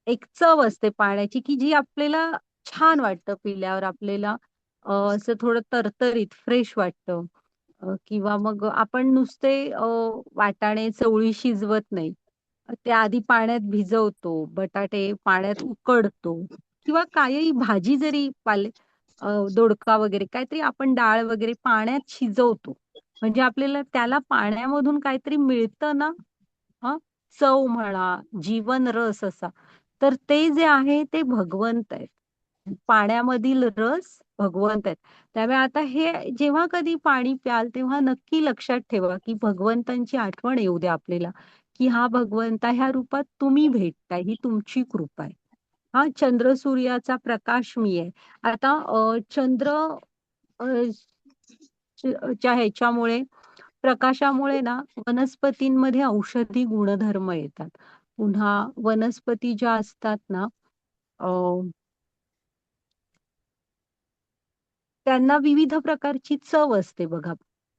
एक चव असते पाण्याची, की जी आपल्याला छान वाटतं पिल्यावर आपल्याला. असं थोडं तरतरीत, फ्रेश वाटतं. किंवा मग आपण नुसते वाटाणे चवळी शिजवत नाही. ते आधी पाण्यात भिजवतो, बटाटे पाण्यात उकडतो, किंवा काही भाजी जरी दोडका वगैरे काहीतरी आपण डाळ वगैरे पाण्यात शिजवतो. म्हणजे आपल्याला त्याला पाण्यामधून काहीतरी मिळतं ना, हं, चव म्हणा, जीवन रस असा. तर ते जे आहे ते भगवंत आहेत. पाण्यामधील रस भगवंत आहेत. त्यामुळे आता हे जेव्हा कधी पाणी प्याल तेव्हा नक्की लक्षात ठेवा, की भगवंतांची आठवण येऊ द्या आपल्याला, की हा भगवंता ह्या रूपात तुम्ही भेटताय, ही तुमची कृपा आहे. हा चंद्र सूर्याचा प्रकाश मी आहे. आता चंद्र अ, च्या ह्याच्यामुळे प्रकाशामुळे ना वनस्पतींमध्ये औषधी गुणधर्म येतात. पुन्हा वनस्पती ज्या असतात ना, अ, त्यांना विविध प्रकारची चव असते बघा.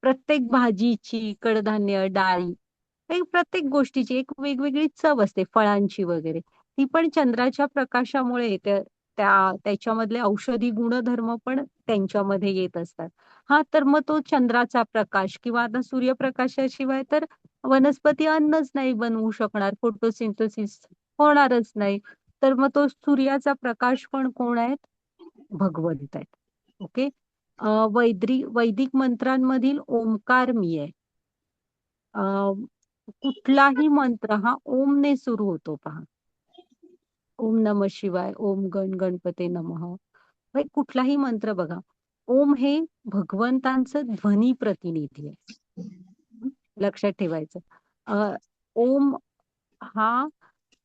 प्रत्येक भाजीची, कडधान्य, डाळी, हे प्रत्येक गोष्टीची एक वेगवेगळी चव असते, फळांची वगैरे. ती पण चंद्राच्या प्रकाशामुळे येते. त्याच्यामधले औषधी गुणधर्म पण त्यांच्यामध्ये येत असतात. हां, तर मग तो चंद्राचा प्रकाश किंवा आता सूर्यप्रकाशाशिवाय तर वनस्पती अन्नच नाही बनवू शकणार, फोटोसिंथेसिस होणारच नाही. तर मग तो सूर्याचा प्रकाश पण कोण आहेत? भगवंत आहेत. ओके. वैदिक मंत्रांमधील ओंकार मी आहे. अ, कुठलाही मंत्र हा ओमने सुरू होतो पहा. ओम नमः शिवाय, ओम गण गणपते नमः. हे कुठलाही मंत्र बघा. ओम हे भगवंतांचं ध्वनी प्रतिनिधी आहे. हं, लक्षात ठेवायचं. अ, ओम हा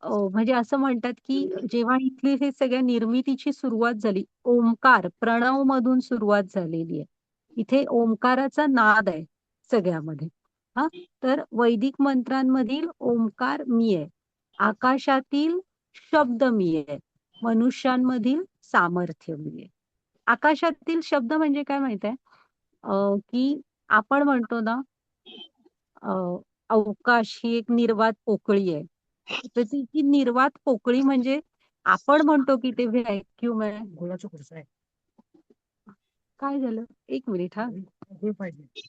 म्हणजे असं म्हणतात, की जेव्हा इथली हे सगळ्या निर्मितीची सुरुवात झाली, ओंकार, प्रणव मधून सुरुवात झालेली आहे. इथे ओंकाराचा नाद आहे सगळ्यामध्ये. हां, तर वैदिक मंत्रांमधील ओंकार मी आहे. आकाशातील शब्द मी आहे. मनुष्यांमधील सामर्थ्य मी आहे. आकाशातील शब्द म्हणजे काय माहिती आहे? की आपण म्हणतो ना, अ, अवकाश ही एक निर्वात पोकळी आहे. तर ती जी निर्वात पोकळी म्हणजे आपण म्हणतो की ते व्हॅक्यूम आहे. गोलाचं खुर्चं आहे. काय झालं? 1 मिनिट हां. हे पाहिजे.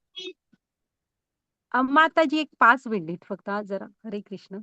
माताजी एक 5 मिनिट फक्त हां जरा. हरे कृष्ण.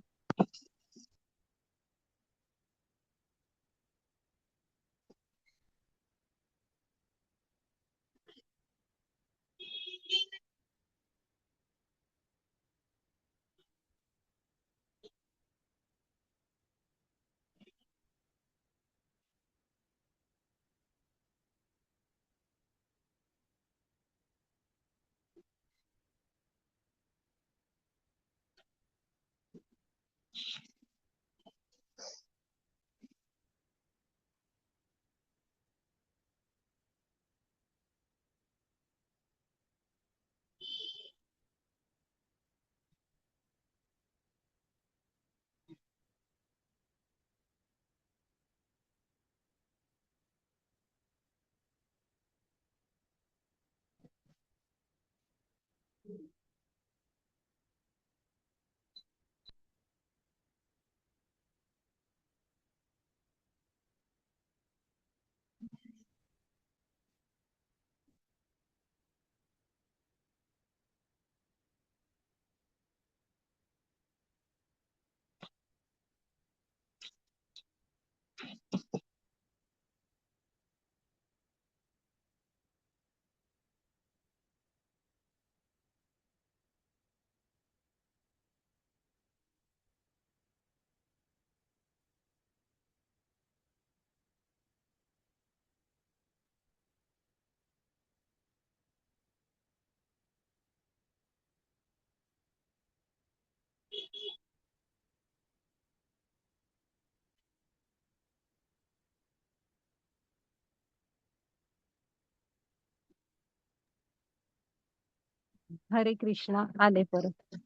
हरे कृष्णा आले परत.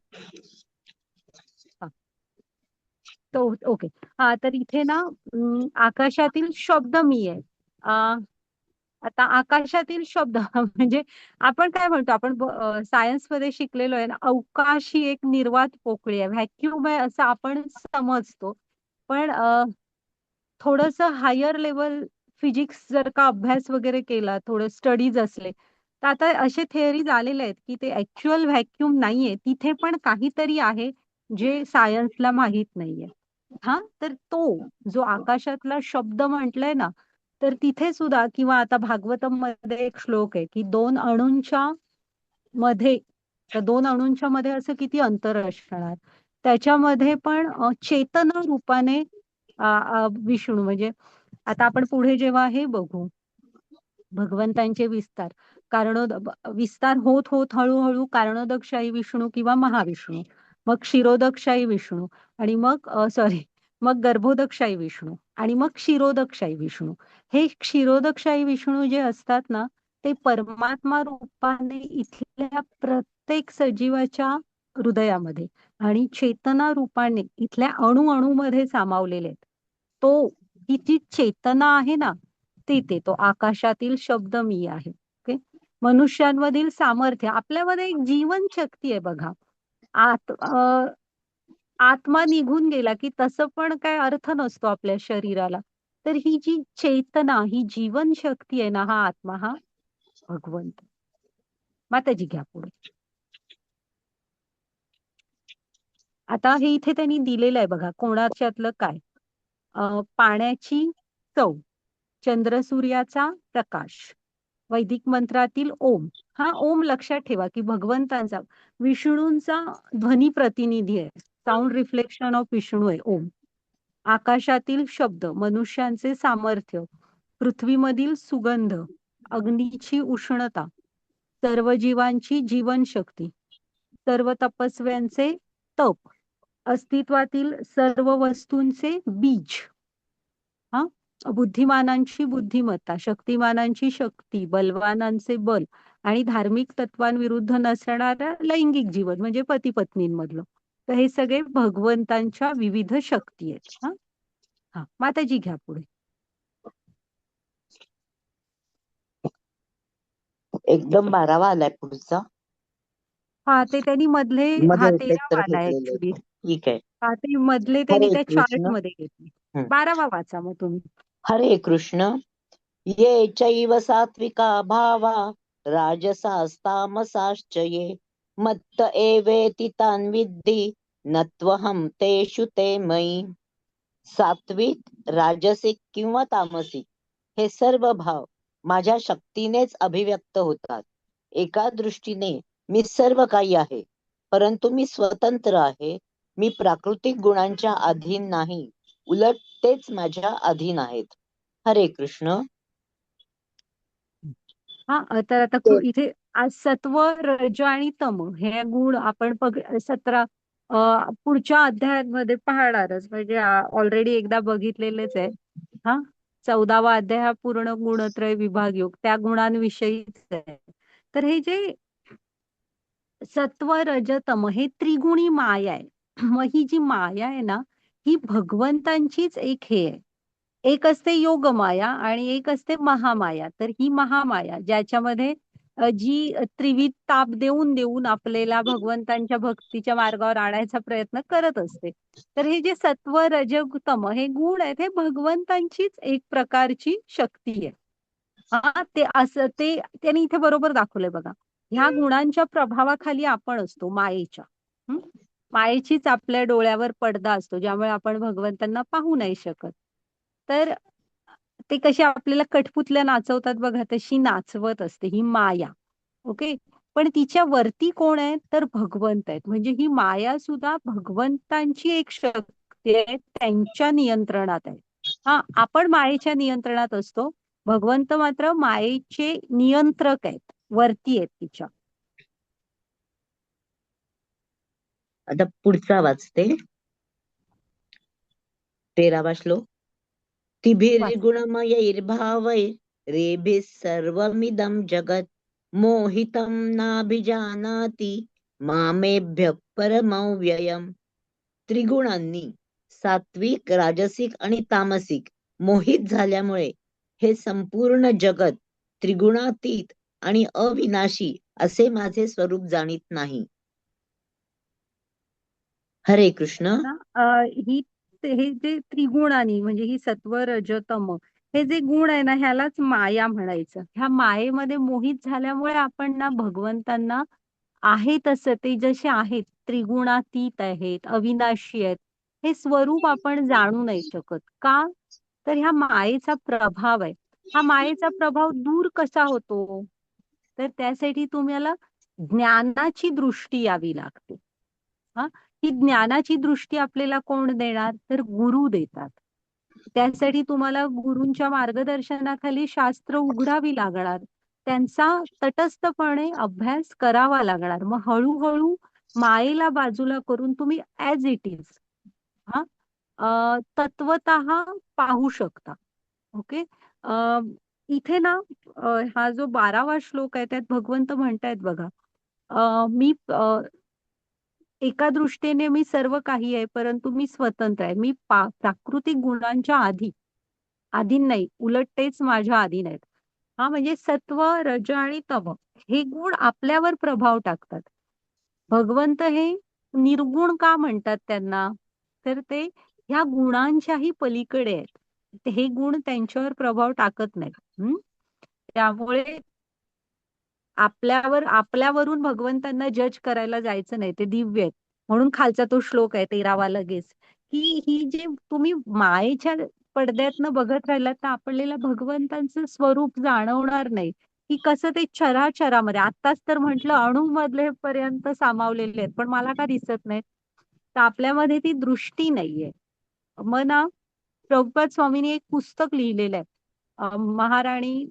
हा, तो ओके. हा तर इथे ना आकाशातील शब्द मी आहे. आता आकाशातील शब्द म्हणजे आपण काय म्हणतो, आपण सायन्स मध्ये शिकलेलो आहे ना, अवकाश ही एक निर्वात पोकळी आहे, व्हॅक्युम आहे असं आपण समजतो. पण थोडस हायर लेवल फिजिक्स जर का अभ्यास वगैरे केला, थोडं स्टडीज असले, तर आता असे थेअरीज आलेले आहेत की ते ऍक्च्युअल व्हॅक्युम नाहीये, तिथे पण काहीतरी आहे जे सायन्सला माहीत नाहीये. हा तर तो जो आकाशातला शब्द म्हटलंय ना, तर तिथे सुद्धा, किंवा आता भागवतम मध्ये एक श्लोक आहे की दोन अणूंच्या मध्ये, तर दोन अणूंच्या मध्ये असं किती अंतर असणार, त्याच्यामध्ये पण चेतना रूपाने विष्णू म्हणजे, आता आपण पुढे जेव्हा हे बघू भगवंतांचे विस्तार, विस्तार होत होत हळूहळू कारणोदकशाही विष्णू किंवा महाविष्णू, मग क्षीरोदकशाही विष्णू, आणि मग सॉरी, मग गर्भोदकशाही विष्णू, आणि मग क्षीरोदकशाही विष्णू. हे क्षीरोदकशाही विष्णू जे असतात ना, ते परमात्मा रूपाने इथल्या प्रत्येक सजीवाच्या हृदयामध्ये आणि चेतना रूपाने इथल्या अणु अणूमध्ये सामावलेले आहेत. तो ही जी चेतना आहे ना, ते तो आकाशातील शब्द मी आहे. ओके. मनुष्यांमधील सामर्थ्य, आपल्यामध्ये एक जीवन शक्ती आहे बघा. आत आत्मा निघून गेला की तसं पण काय अर्थ नसतो आपल्या शरीराला. तर ही जी चेतना, ही जीवन शक्ती आहे ना, हा आत्मा, हा भगवंत. माताजी घ्या पुढे. आता हे इथे त्यांनी दिलेलं आहे बघा, कोणाच्यातलं काय. पाण्याची चव, चंद्रसूर्याचा प्रकाश, वैदिक मंत्रातील ओम. हा ओम लक्षात ठेवा की भगवंतांचा, विष्णूंचा ध्वनी प्रतिनिधी आहे, साऊंड रिफ्लेक्शन ऑफ विष्णू आहे ओम. आकाशातील शब्द, मनुष्यांचे सामर्थ्य, पृथ्वीमधील सुगंध, अग्नीची उष्णता, सर्व जीवांची जीवनशक्ती, सर्व तपस्व्यांचे तप, अस्तित्वातील सर्व वस्तूंचे बीज, हा, बुद्धिमानांची बुद्धिमत्ता, शक्तिमानांची शक्ती, बलवानांचे बल, आणि धार्मिक तत्वांविरुद्ध नसणाऱ्या लैंगिक जीवन म्हणजे पती पत्नींमधलं. तर हे सगळे भगवंतांच्या विविध शक्ती आहेत. हा, हा, माताजी घ्या पुढे. एकदम 12वा आलाय पुढचा. हा ते त्यांनी मधले, हा मध्ये 13वा उत्तर आला घेतलेले ऍक्च्युली. आहेत. ठीक आहे. हा ते मधले त्यांनी हरे त्या चार्ट कृष्ण. मध्ये घेतले. हं. 12वा वाचा मग तुम्ही. हरे कृष्ण. ये चैव सात्विका भावा राजसास्तामसाश्च ये मत्त एवेति तान् विद्धि नत्वहं तेषु ते मयि. सात्विक, राजसिक किंवा तामसिक हे सर्व भाव माझ्या शक्तीनेच अभिव्यक्त होतात. एका दृष्टीने मी सर्व काही आहे, परंतु मी स्वतंत्र आहे. मी प्राकृतिक गुणांच्या अधीन नाही, उलट तेच माझ्या अधीन आहेत. हरे कृष्ण. हा तर आता ते इथे आज सत्व, रज आणि तम हे गुण आपण 17 पुढच्या अध्यायांमध्ये पाहणारच, म्हणजे ऑलरेडी एकदा बघितलेलेच आहे. हा, 14वा अध्याय हा पूर्ण गुणत्रय विभाग योग त्या गुणांविषयीच आहे. तर हे जे सत्व, रज, तम हे त्रिगुणी माया आहे. मग ही जी माया आहे ना, ही भगवंतांचीच एक हे आहे. एक असते योग माया आणि एक असते महामाया. तर ही महामाया ज्याच्यामध्ये जी त्रिविध ताप देऊन देऊन आपल्याला भगवंतांच्या भक्तीच्या मार्गावर आणायचा प्रयत्न करत असते. तर हे जे सत्व, रज, तम हे गुण आहेत, हे भगवंतांचीच एक प्रकारची शक्ती आहे. हा, ते असं ते त्यांनी इथे बरोबर दाखवलंय बघा. ह्या गुणांच्या प्रभावाखाली आपण असतो मायेच्या. हं? मायेचीच आपल्या डोळ्यावर पडदा असतो, ज्यामुळे आपण भगवंतांना पाहू नाही शकत. तर ते कशी आपल्याला कठपुतल्या नाचवतात बघा, तशी नाचवत असते ही माया. ओके. पण तिच्या वरती कोण आहे, तर भगवंत आहेत. म्हणजे ही माया सुद्धा भगवंतांची एक शक्ती आहे, त्यांच्या नियंत्रणात आहे. हा, आपण मायेच्या नियंत्रणात असतो, भगवंत मात्र मायेचे नियंत्रक आहेत, वरती आहेत तिच्या. आता पुढचा वाचते, 13वा श्लोक. वाच. तिभिर्गुणमयैर्भावैरेभिः सर्वमिदं जगत् मोहितं नाभिजानाति मामेभ्यः परमव्ययम्. त्रिगुणांनी सात्विक, राजसिक आणि तामसिक मोहित झाल्यामुळे हे संपूर्ण जगत त्रिगुणातीत आणि अविनाशी असे माझे स्वरूप जाणीत नाही. हरे कृष्ण. ना ही हे जे त्रिगुणानी म्हणजे ही सत्व रज तम हे जे गुण आहे ना ह्यालाच माया म्हणायचं. ह्या मायेमध्ये मोहित झाल्यामुळे आपण ना भगवंतांना आहे तसं ते जसे आहेत त्रिगुणातीत आहेत, अविनाशी आहेत, हे स्वरूप आपण जाणू नाही शकत. का? तर ह्या मायेचा प्रभाव आहे. हा मायेचा प्रभाव दूर कसा होतो? तर त्यासाठी तुम्हाला ज्ञानाची दृष्टी यावी लागते. हा, ही ज्ञानाची दृष्टी आपल्याला कोण देणार? तर गुरु देतात. त्यासाठी तुम्हाला गुरूंच्या मार्गदर्शनाखाली शास्त्र उघडावी लागणार. त्यांचा तटस्थपणे अभ्यास करावा लागणार. मग हळूहळू मायेला बाजूला करून तुम्ही ऍज इट इज हा तत्वतः पाहू शकता. ओके. इथे ना हा जो 12वा श्लोक आहे त्यात भगवंत म्हणतायत बघा, मी एका दृष्टीने मी सर्व काही आहे परंतु मी स्वतंत्र आहे. मी प्राकृतिक गुणांच्या अधीन नाही, उलट तेच माझ्या अधीन आहेत. हा म्हणजे सत्व, रज आणि तम हे गुण आपल्यावर प्रभाव टाकतात. भगवंत हे निर्गुण का म्हणतात त्यांना? तर ते ह्या गुणांच्याही पलीकडे आहेत. हे गुण त्यांच्यावर प्रभाव टाकत नाहीत. त्यामुळे आपल्यावरून भगवंतांना जज करायला जायचं नाही. ते दिव्य आहेत. म्हणून खालचा तो श्लोक आहे 13वा लगेच, की ही जे तुम्ही मायेच्या पडद्यातनं बघत राहिलात तर आपल्याला भगवंतांचं स्वरूप जाणवणार नाही. की कसं ते चराचरामध्ये आत्ताच तर म्हटलं अणुमधले पर्यंत सामावलेले आहेत, पण मला का दिसत नाहीत? तर आपल्यामध्ये ती दृष्टी नाहीये. मग ना प्रभुपाद स्वामींनी एक पुस्तक लिहिलेलं आहे, महाराणी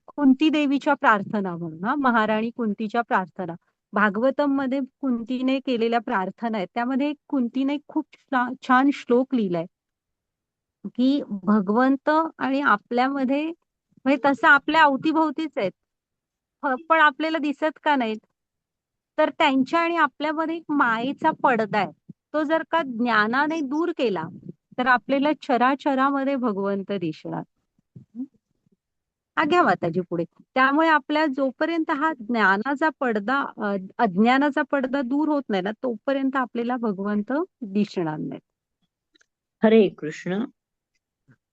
कुंती देवीच्या प्रार्थना म्हणून, महाराणी कुंतीच्या प्रार्थना. भागवतम मध्ये कुंतीने केलेल्या प्रार्थना आहेत. त्यामध्ये कुंतीने खूप छान श्लोक लिहिलाय की भगवंत आणि आपल्यामध्ये म्हणजे तसं आपल्या अवतीभोवतीच आहेत, पण आपल्याला दिसत का नाहीत? तर त्यांच्या आणि आपल्यामध्ये एक मायेचा पडदा आहे. तो जर का ज्ञानाने दूर केला तर आपल्याला चराचरामध्ये भगवंत दिसणार. घ्या माताजी पुढे. त्यामुळे आपल्या जोपर्यंत हा ज्ञानाचा पडदा अज्ञानाचा पडदा दूर होत नाही ना तोपर्यंत आपल्याला भगवंत दिसणार नाही. हरे कृष्ण.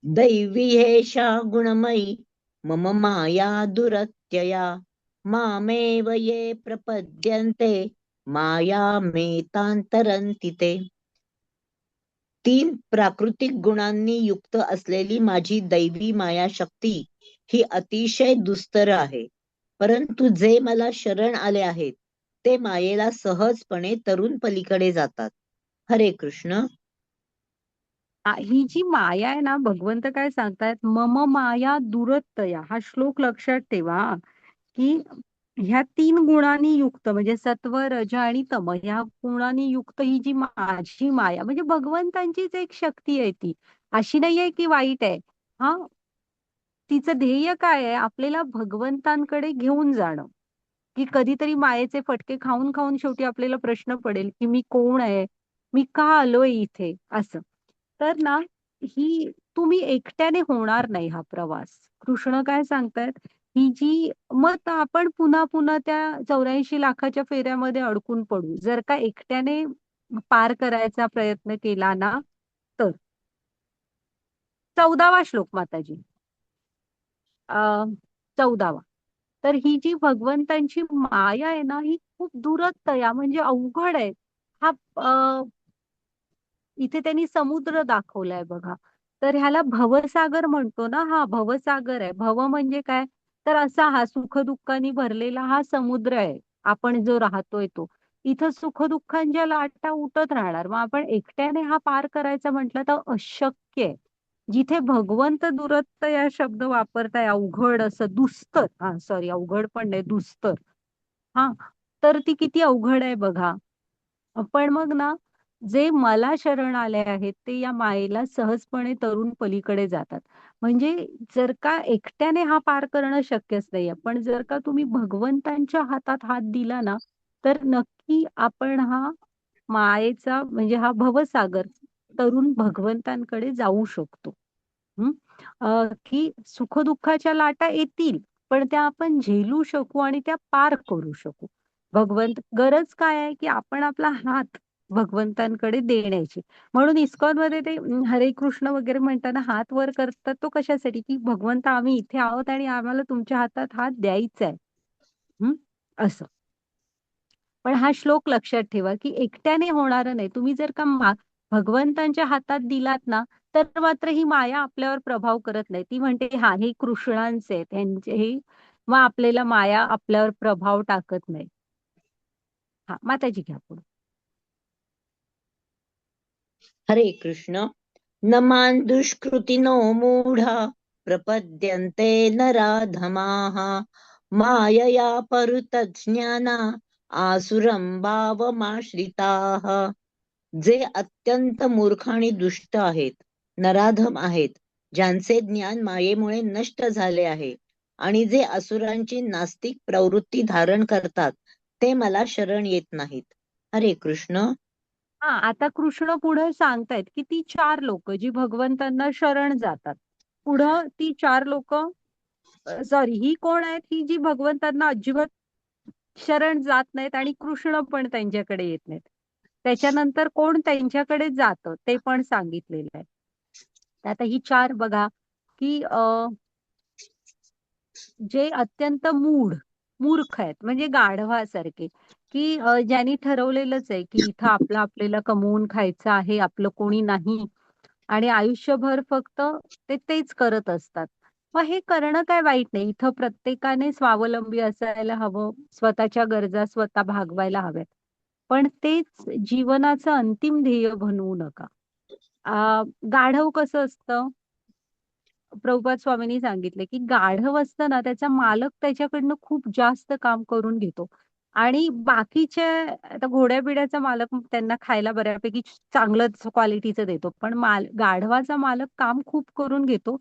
दैवी हेषा गुणमयी मम माया दुरत्यया मामेव ये प्रपद्यन्ते मायामेतांतरन्ति ते. 3 प्राकृतिक गुणांनी युक्त असलेली माझी दैवी माया शक्ती ही अतिशय दुस्तर आहे. परंतु जे मला शरण आले आहेत ते मायेला सहजपणे तरुण पलीकडे जातात. हरे कृष्ण. ही जी माया आहे ना भगवंत काय सांगतायत, मम माया दुरत्तया. हा श्लोक लक्षात ठेवा की ह्या 3 गुणांनी युक्त म्हणजे सत्व, रज आणि तम ह्या गुणांनी युक्त ही जी माझी माया म्हणजे भगवंतांचीच एक शक्ती आहे. ती अशी नाहीये की वाईट आहे. हा, तिचं ध्येय काय आहे? आपल्याला भगवंतांकडे घेऊन जाणं. की कधीतरी मायेचे फटके खाऊन खाऊन शेवटी आपल्याला प्रश्न पडेल की मी कोण आहे, मी का आलोय इथे, असं. तर ना ही तुम्ही एकट्याने होणार नाही हा प्रवास. कृष्ण काय सांगतायत, ही जी मग आपण पुन्हा पुन्हा त्या 84 लाखाच्या फेऱ्यामध्ये अडकून पडू जर का एकट्याने पार करायचा प्रयत्न केला ना तर. 14वा श्लोक माताजी. 14वा. तर ही जी भगवंतांची माया आहे ना ही खूप दूरतया म्हणजे अवघड आहे. हा इथे त्यांनी समुद्र दाखवलाय बघा. तर ह्याला भवसागर म्हणतो ना, हा भवसागर आहे. भव म्हणजे काय? तर असा हा सुखदुःखाने भरलेला हा समुद्र आहे. आपण जो राहतोय तो. इथं सुखदुःखांच्या लाटा उठत राहणार. मग आपण एकट्याने हा पार करायचा म्हटलं तर अशक्य आहे. जिथे भगवंत दूरत्व या शब्द वापरताय अवघड असं दुस्तर, सॉरी अवघड पण नाही दुस्तर. हा, तर ती किती अवघड आहे बघा. पण मग ना, जे मला शरण आले आहेत ते या मायेला सहजपणे तरून पलीकडे जातात. म्हणजे जर का एकट्याने हा पार करणं शक्यच नाहीये, पण जर का तुम्ही भगवंतांच्या हातात हात दिला ना, तर नक्की आपण हा मायेचा म्हणजे हा भवसागर तरून भगवंतांकडे जाऊ शकतो. हं. की सुख-दुःखाच्या लाटा येतील, पण त्या आपण झेलू शकू आणि त्या पार करू शकू. गरज काय आहे, की आपण आपला हात भगवंतांकडे देण्याची. म्हणून इस्कॉनमध्ये ते हरे कृष्ण वगैरे म्हणताना हात वर करतात तो कशासाठी, की भगवंत आम्ही इथे आहोत आणि आम्हाला तुमच्या हातात हात द्यायचा आहे. हं, असं. पण हा श्लोक लक्षात ठेवा, की एकट्याने होणारं नाही. तुम्ही जर का भगवंतांच्या हातात दिलात ना, तर मात्र ही माया आपल्यावर प्रभाव करत नाही. ती म्हणते, "हां, हे कृष्णांचे आहेत, ह्यांचे हे." मग आपल्याला माया आपल्यावर प्रभाव टाकत नाही. हां, माताजी घ्या पुढे. हरे कृष्ण. न मां दुष्कृतिनो मूढा प्रपद्यन्ते नराधमाः मायया परुतज्ञाना आसुरं भावमाश्रिताः. जे अत्यंत मूर्ख आणि दुष्ट आहेत, नराधम आहेत, ज्यांचे ज्ञान मायेमुळे नष्ट झाले आहे आणि जे असुरांची नास्तिक प्रवृत्ती धारण करतात, ते मला शरण येत नाहीत. हरे कृष्ण. हां, आता कृष्ण पुढे सांगतायत, की ती 4 लोकं जी भगवंतांना शरण जातात. पुढं ती 4 लोकं सॉरी ही कोण आहेत? ही जी भगवंतांना अजिबात शरण जात नाहीत आणि कृष्ण पण त्यांच्याकडे येत नाहीत. त्याच्यानंतर कोण त्यांच्याकडे जातं ते पण सांगितलेलं आहे. तर आता ही 4 बघा, की जे अत्यंत मूर्ख आहेत म्हणजे गाढवासारखे, की ज्यांनी ठरवलेलंच आहे, की इथं आपल्याला कमवून खायचं आहे, आपलं कोणी नाही आणि आयुष्यभर फक्त ते तेच करत असतात. मग हे करणं काय वाईट नाही. इथं प्रत्येकाने स्वावलंबी असायला हवं, स्वतःच्या गरजा स्वतः भागवायला हव्यात. पण तेच जीवनाचं अंतिम ध्येय बनवू नका. गाढव कसं असतं? प्रभुपाद स्वामींनी सांगितले, की गाढव असतं ना, त्याचा मालक त्याच्याकडनं खूप जास्त काम करून घेतो आणि बाकीचे आता घोड्या-बिड्याचा मालक त्यांना खायला बऱ्यापैकी चांगलंच क्वालिटीचं देतो. पण गाढवाचा मालक काम खूप करून घेतो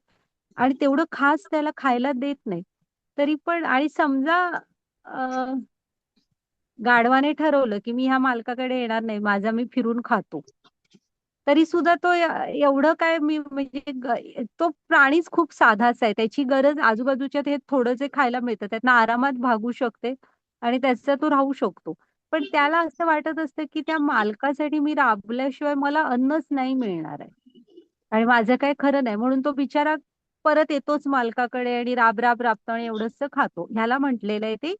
आणि तेवढं खास त्याला खायला देत नाही. तरी पण आणि समजा अ, गाढवाने ठरवलं, की मी ह्या मालकाकडे येणार नाही, माझा मी फिरून खातो. तरी सुद्धा तो एवढं काय मी म्हणजे तो प्राणीच खूप साधाच आहे. त्याची गरज आजूबाजूच्या ते थोडं जे खायला मिळतं त्यातनं आरामात भागू शकते आणि त्याचा तो राहू शकतो. पण त्याला असं वाटत असतं, की त्या मालकासाठी मी राबल्याशिवाय मला अन्नच नाही मिळणार आहे. आणि माझं काही खरं नाही. म्हणून तो बिचारा परत येतोच मालकाकडे आणि राब-राब राबतो आणि एवढंसं खातो. ह्याला म्हटलेलं आहे ते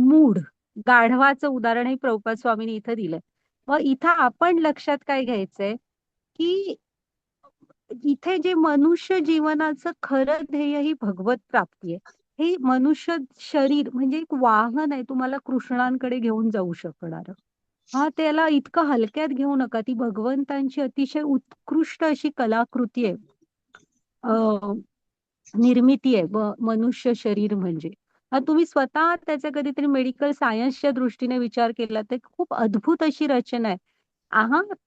मूढ. गाढवाचं उदाहरणही प्रभुपाद स्वामींनी इथं दिलंय. मग इथं आपण लक्षात काय घ्यायचंय, की इथे जे मनुष्य जीवनाचं खरं ध्येय ही भगवत प्राप्ती आहे. हे मनुष्य शरीर म्हणजे एक वाहन आहे तुम्हाला कृष्णांकडे घेऊन जाऊ शकणारं. हां, त्याला इतकं हलक्यात घेऊ नका. ती भगवंतांची अतिशय उत्कृष्ट अशी कलाकृती आहे. अ, निर्मिती आहे मनुष्य शरीर म्हणजे. तुम्ही स्वतः त्याचा कधीतरी मेडिकल सायन्सच्या दृष्टीने विचार केला तर खूप अद्भुत अशी रचना आहे.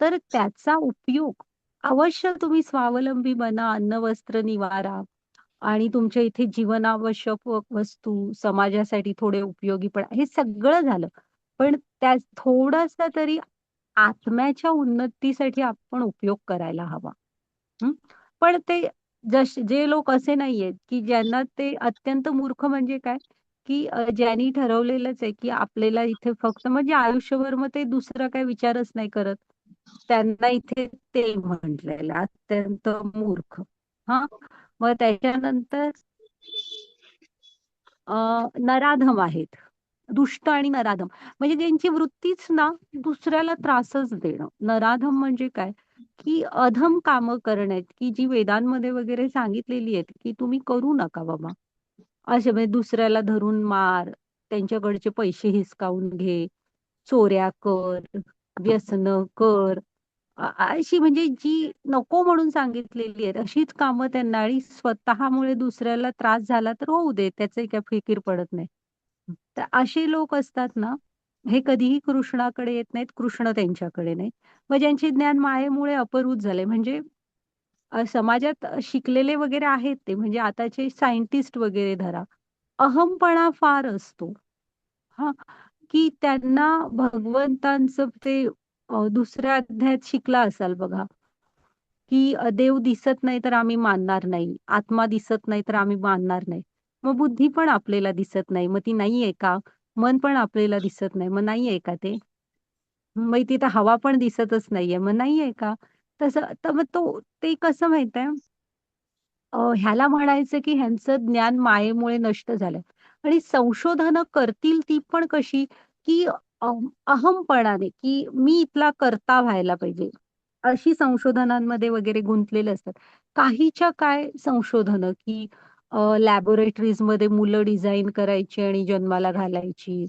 तर त्याचा उपयोग अवश्य तुम्ही स्वावलंबी बना, अन्न, वस्त्र, निवारा आणि तुमच्या इथे जीवनावश्यक वस्तू, समाजासाठी थोडे उपयोगी पडा, हे सगळं झालं. पण त्या थोडासा तरी आत्म्याच्या उन्नतीसाठी आपण उपयोग करायला हवा. हं. पण ते जे लोक असे नाहीयेत, की ज्यांना ते अत्यंत मूर्ख म्हणजे काय, की ज्यांनी ठरवलेलंच आहे, की आपल्याला इथे फक्त म्हणजे आयुष्यभर मग ते दुसरा काही विचारच नाही करत. त्यांना इथे ते म्हटलेलं आहे, अत्यंत मूर्ख. हां. मग त्याच्यानंतर अ, नराधम आहेत. दुष्ट आणि नराधम. म्हणजे त्यांची वृत्तीच ना दुसऱ्याला त्रासच देणं. नराधम म्हणजे काय? की अधम कामं करण्यात, की जी वेदांमध्ये वगैरे सांगितलेली आहेत, की तुम्ही करू नका बाबा. असे म्हणजे दुसऱ्याला धरून मार, त्यांच्याकडचे पैसे हिसकावून घे, चोऱ्या कर, व्यसनं कर. अशी म्हणजे जी नको म्हणून सांगितलेली आहेत, अशीच कामं त्यांना आणि स्वतःमुळे दुसऱ्याला त्रास झाला तर होऊ दे, त्याची काही फिकीर पडत नाही. तर असे लोक असतात ना, हे कधीही कृष्णाकडे येत नाहीत, कृष्ण त्यांच्याकडे नाही. मग ज्यांचे ज्ञान मायेमुळे अपरूत झाले म्हणजे समाजात शिकलेले वगैरे आहेत ते म्हणजे आताचे सायंटिस्ट वगैरे धरा. अहमपणा फार असतो. हां, की त्यांना भगवंतांचं ते दुसऱ्या अध्यायात शिकला असाल बघा, की देव दिसत नाही तर आम्ही मानणार नाही. आत्मा दिसत नाही तर आम्ही मानणार नाही. मग बुद्धी पण आपल्याला दिसत नाही. मग ती नाहीये का? मन पण आपल्याला दिसत नाही. मग नाहीये का ते? मग तिथं हवा पण दिसतच नाहीये. मग नाहीये का? तसं तर मग ते कसं माहितीये ह्याला म्हणायचं की ह्यांचं ज्ञान मायेमुळे नष्ट झालंय. आणि संशोधनं करतील ती पण कशी, की अहमपणाने, की मी इथला कर्ता व्हायला पाहिजे. अशी संशोधनांमध्ये वगैरे गुंतलेले असतात. काहीच्या काय संशोधनं, की लॅबोरेटरीजमध्ये मुलं डिझाइन करायची आणि जन्माला घालायची.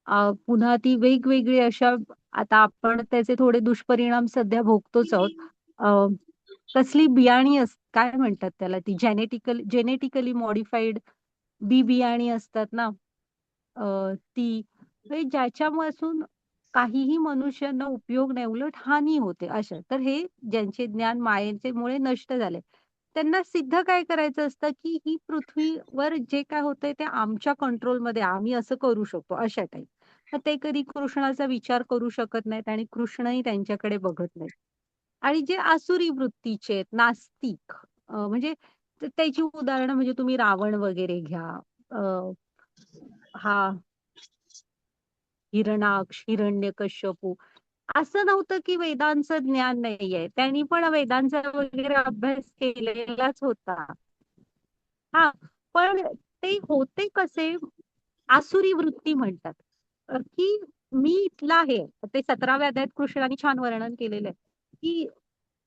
अ, पुन्हा ती वेगवेगळी अशा आता आपण त्याचे थोडे दुष्परिणाम सध्या भोगतोच आहोत. अ, कसली बियाणी काय म्हणतात त्याला ती जेनेटिकली मॉडिफाईड बियाणी असतात ना, ती हे ज्याच्यापासून काहीही मनुष्यांना उपयोग नाही, उलट हानी होते अशा. तर हे ज्यांचे ज्ञान मायेमुळे नष्ट झाले, त्यांना सिद्ध काय करायचं असतं, की ही पृथ्वीवर जे काय होतंय ते आमच्या कंट्रोलमध्ये आम्ही असं करू शकतो, अशा टाईप. मग ते कधी कृष्णाचा विचार करू शकत नाहीत आणि कृष्णही त्यांच्याकडे बघत नाहीत. आणि जे आसुरी वृत्तीचे आहेत, नास्तिक म्हणजे त्याची उदाहरणं म्हणजे तुम्ही रावण वगैरे घ्या. अ, हा हिरणाक्ष, हिरण्यकश्यपू. असं नव्हतं की वेदांचं ज्ञान नाहीये. त्यांनी पण वेदांचा वगैरे अभ्यास केलेलाच होता. हां, पण ते होते कसे आसुरी वृत्ती म्हणतात. की मी इथला आहे. ते 17व्या अध्यायात कृष्णाने छान वर्णन केलेलं आहे, की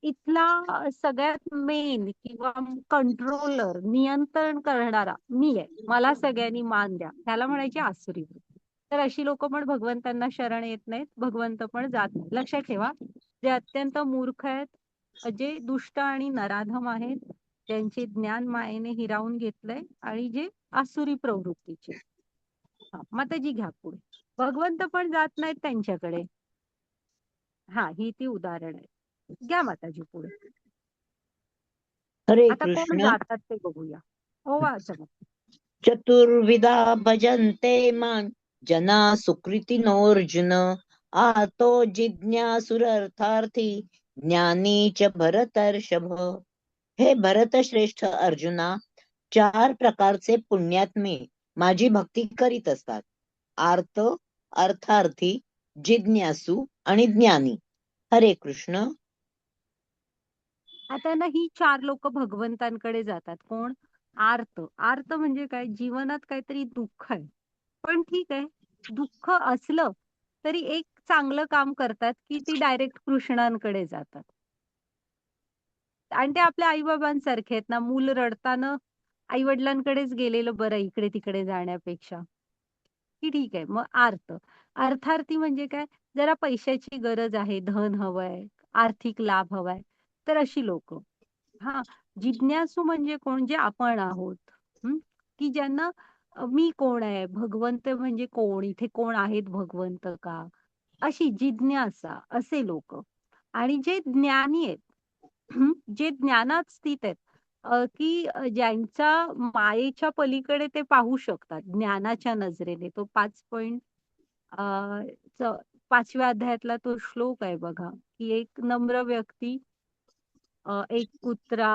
इथला सगळ्यात मेन किंवा कंट्रोलर, नियंत्रण करणारा मी आहे. मला सगळ्यांनी मान द्या. त्याला म्हणायची आसुरी वृत्ती. तर अशी लोकं पण भगवंतांना शरण येत नाहीत. भगवंत पण जात नाही. लक्षात ठेवा, जे अत्यंत मूर्ख आहेत, जे दुष्ट आणि नराधम आहेत, ज्यांचे ज्ञान मायेने हिरावून घेतलंय आणि जे आसुरी प्रवृत्तीचे. हां, माताजी घ्या पुढे. भगवंत पण जात नाहीत त्यांच्याकडे. हां, ही ती उदाहरण आहे. घ्या माताजी पुढे. हरे आता कोण कृष्ण. जातात ते बघूया. हो वाचा मग. चतुर्विधा भजन्ते मां जना सुकृतिनोऽर्जुन आतो जिज्ञासुरर्थार्थी ज्ञानी च भरतर्षभ. हे भरतश्रेष्ठ अर्जुना, 4 प्रकारचे पुण्यात्मे माझी भक्ती करीत असतात. आर्त, अर्थार्थी, जिज्ञासू आणि ज्ञानी. हरे कृष्ण. आता ना ही 4 लोकं भगवंतांकडे जातात. कोण? आर्त. आर्त म्हणजे काय? जीवनात काहीतरी दुःख आहे. पण ठीक आहे, दुःख असलं तरी एक चांगलं काम करतात, की ती डायरेक्ट कृष्णांकडे जातात. आणि ते आपल्या आई-बाबांसारखे आहेत ना, मूल रडताना आई-वडिलांकडेच गेलेलं बरं इकडे-तिकडे जाण्यापेक्षा. की ठीक आहे. मग आर्त. अर्थार्थी म्हणजे काय? जरा पैशाची गरज आहे, धन हवंय, आर्थिक लाभ हवाय, तर अशी लोकं. हां, जिज्ञासू म्हणजे कोण? जे आपण आहोत. हं, की ज्यांना मी कोण आहे? भगवंत म्हणजे कोण? इथे कोण आहेत भगवंत का? अशी जिज्ञासा असे लोकं. आणि जे ज्ञानी आहेत, हं, जे ज्ञानात स्थित आहेत, की ज्यांच्या मायेच्या पलीकडे ते पाहू शकतात ज्ञानाच्या नजरेने. तो 5 पॉइंट अ, च 5व्या अध्यायातला तो श्लोक आहे बघा, की एक नम्र व्यक्ती, एक कुत्रा,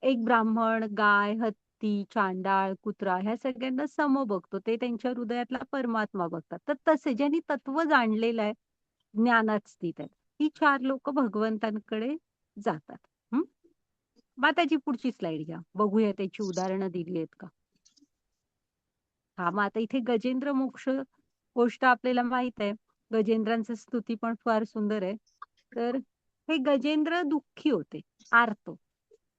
एक ब्राह्मण, गाय, हत्ती, चांडाळ, कुत्रा ह्या सगळ्यांना सम बघतो. ते त्यांच्या हृदयातला परमात्मा बघतात. तर तसे ज्यांनी तत्व जाणलेलं आहे, ज्ञानात स्थित आहेत, ही 4 लोकं भगवंतांकडे जातात. हं. मग त्याची पुढची स्लाईड घ्या. बघूया त्याची उदाहरणं दिली आहेत का? हां, मग आता इथे गजेंद्र मोक्ष गोष्ट आपल्याला माहीत आहे. गजेंद्रांची स्तुती पण फार सुंदर आहे. तर हे गजेंद्र दुःखी होते, आर्त.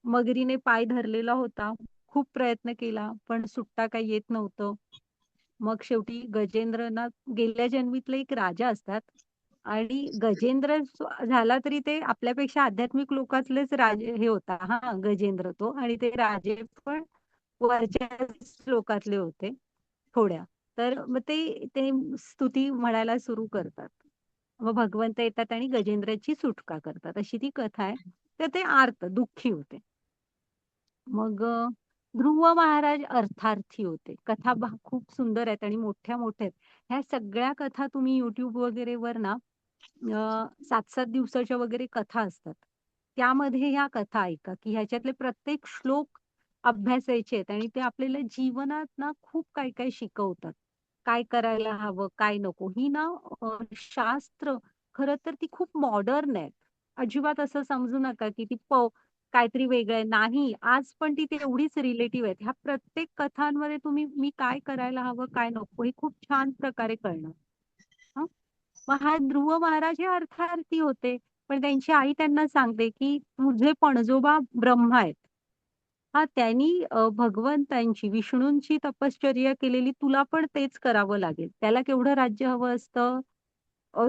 मगरीने पाय धरलेला होता. खूप प्रयत्न केला, पण सुटता काही येत नव्हतं. मग शेवटी गजेंद्रना गेल्या जन्मीतले एक राजा असतात आणि गजेंद्र झाला तरी ते आपल्यापेक्षा आध्यात्मिक लोकातलेच राजे हे होता हां, गजेंद्र तो आणि ते राजे पण वरच्या श्लोकातले होते थोड्या. तर मग ते ते स्तुती म्हणायला सुरू करतात. मग भगवंत येतात आणि गजेंद्राची सुटका करतात. अशी ती कथा आहे. तर ते आर्त, दुःखी होते. मग ध्रुव महाराज अर्थार्थी होते. कथा खूप सुंदर आहेत आणि मोठ्या-मोठ्या आहेत. ह्या सगळ्या कथा तुम्ही YouTube वगैरेवर ना 7-7 दिवसाच्या वगैरे कथा असतात. त्यामध्ये ह्या कथा ऐका, की ह्याच्यातले प्रत्येक श्लोक अभ्यासायचे आहेत आणि ते आपल्याला जीवनात ना खूप काही-काही शिकवतात. काय करायला हवं, काय नको. ही ना शास्त्र खरं तर ती खूप मॉडर्न आहेत. अजिबात असं समजू नका, की ती काहीतरी वेगळं आहे. नाही, आज पण ती तेवढीच रिलेटिव्ह आहेत. ह्या प्रत्येक कथांमध्ये तुम्ही मी काय करायला हवं, काय नको हे खूप छान प्रकारे कळणार. हं. मग हा ध्रुव महाराज हे अर्थार्थी होते. पण त्यांची आई त्यांना सांगते, की तुझे पणजोबा ब्रह्मा आहेत. हां, त्यांनी भगवंतांची, विष्णूंची तपश्चर्या केलेली तुला पण तेच करावं लागेल. त्याला केवढं राज्य हवं असतं? अ,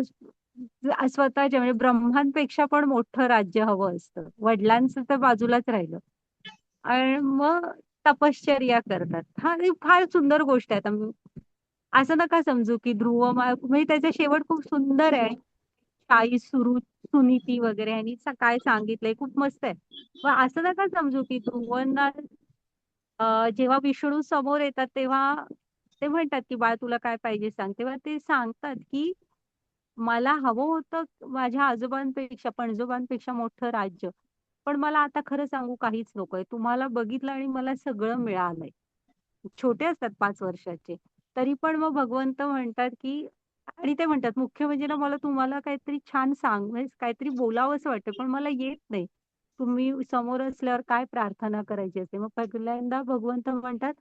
स्वतःच्या म्हणजे ब्रह्मांपेक्षा पण मोठं राज्य हवं असतं. वडिलांचं तर बाजूलाच राहिलं. आणि मग तपश्चर्या करतात. हां, ही फार सुंदर गोष्ट आहे. आता असं नका समजू, की ध्रुव म्हणजे त्याचा शेवट खूप सुंदर आहे. शाही सुनीती वगैरे ह्यांनी काय सांगितलंय खूप मस्त आहे. मग असं नका समजू, की ध्रुवांना जेव्हा विष्णू समोर येतात तेव्हा ते म्हणतात, की "बाळ तुला काय पाहिजे सांग." तेव्हा ते सांगतात, की "मला हवं होतं माझ्या आजोबांपेक्षा, पणजोबांपेक्षा मोठं राज्य. पण मला आता खरं सांगू काहीच नकोय. तुम्हाला बघितलं आणि मला सगळं मिळालंय." छोटे असतात 5 वर्षाचे. तरी पण मग भगवंत म्हणतात, की आणि ते म्हणतात मुख्य म्हणजे ना मला तुम्हाला काहीतरी छान म्हणजे काहीतरी बोलावंसं वाटतं, पण मला येत नाही. तुम्ही समोर असल्यावर काय प्रार्थना करायची असते. मग पहिल्यांदा भगवंत म्हणतात,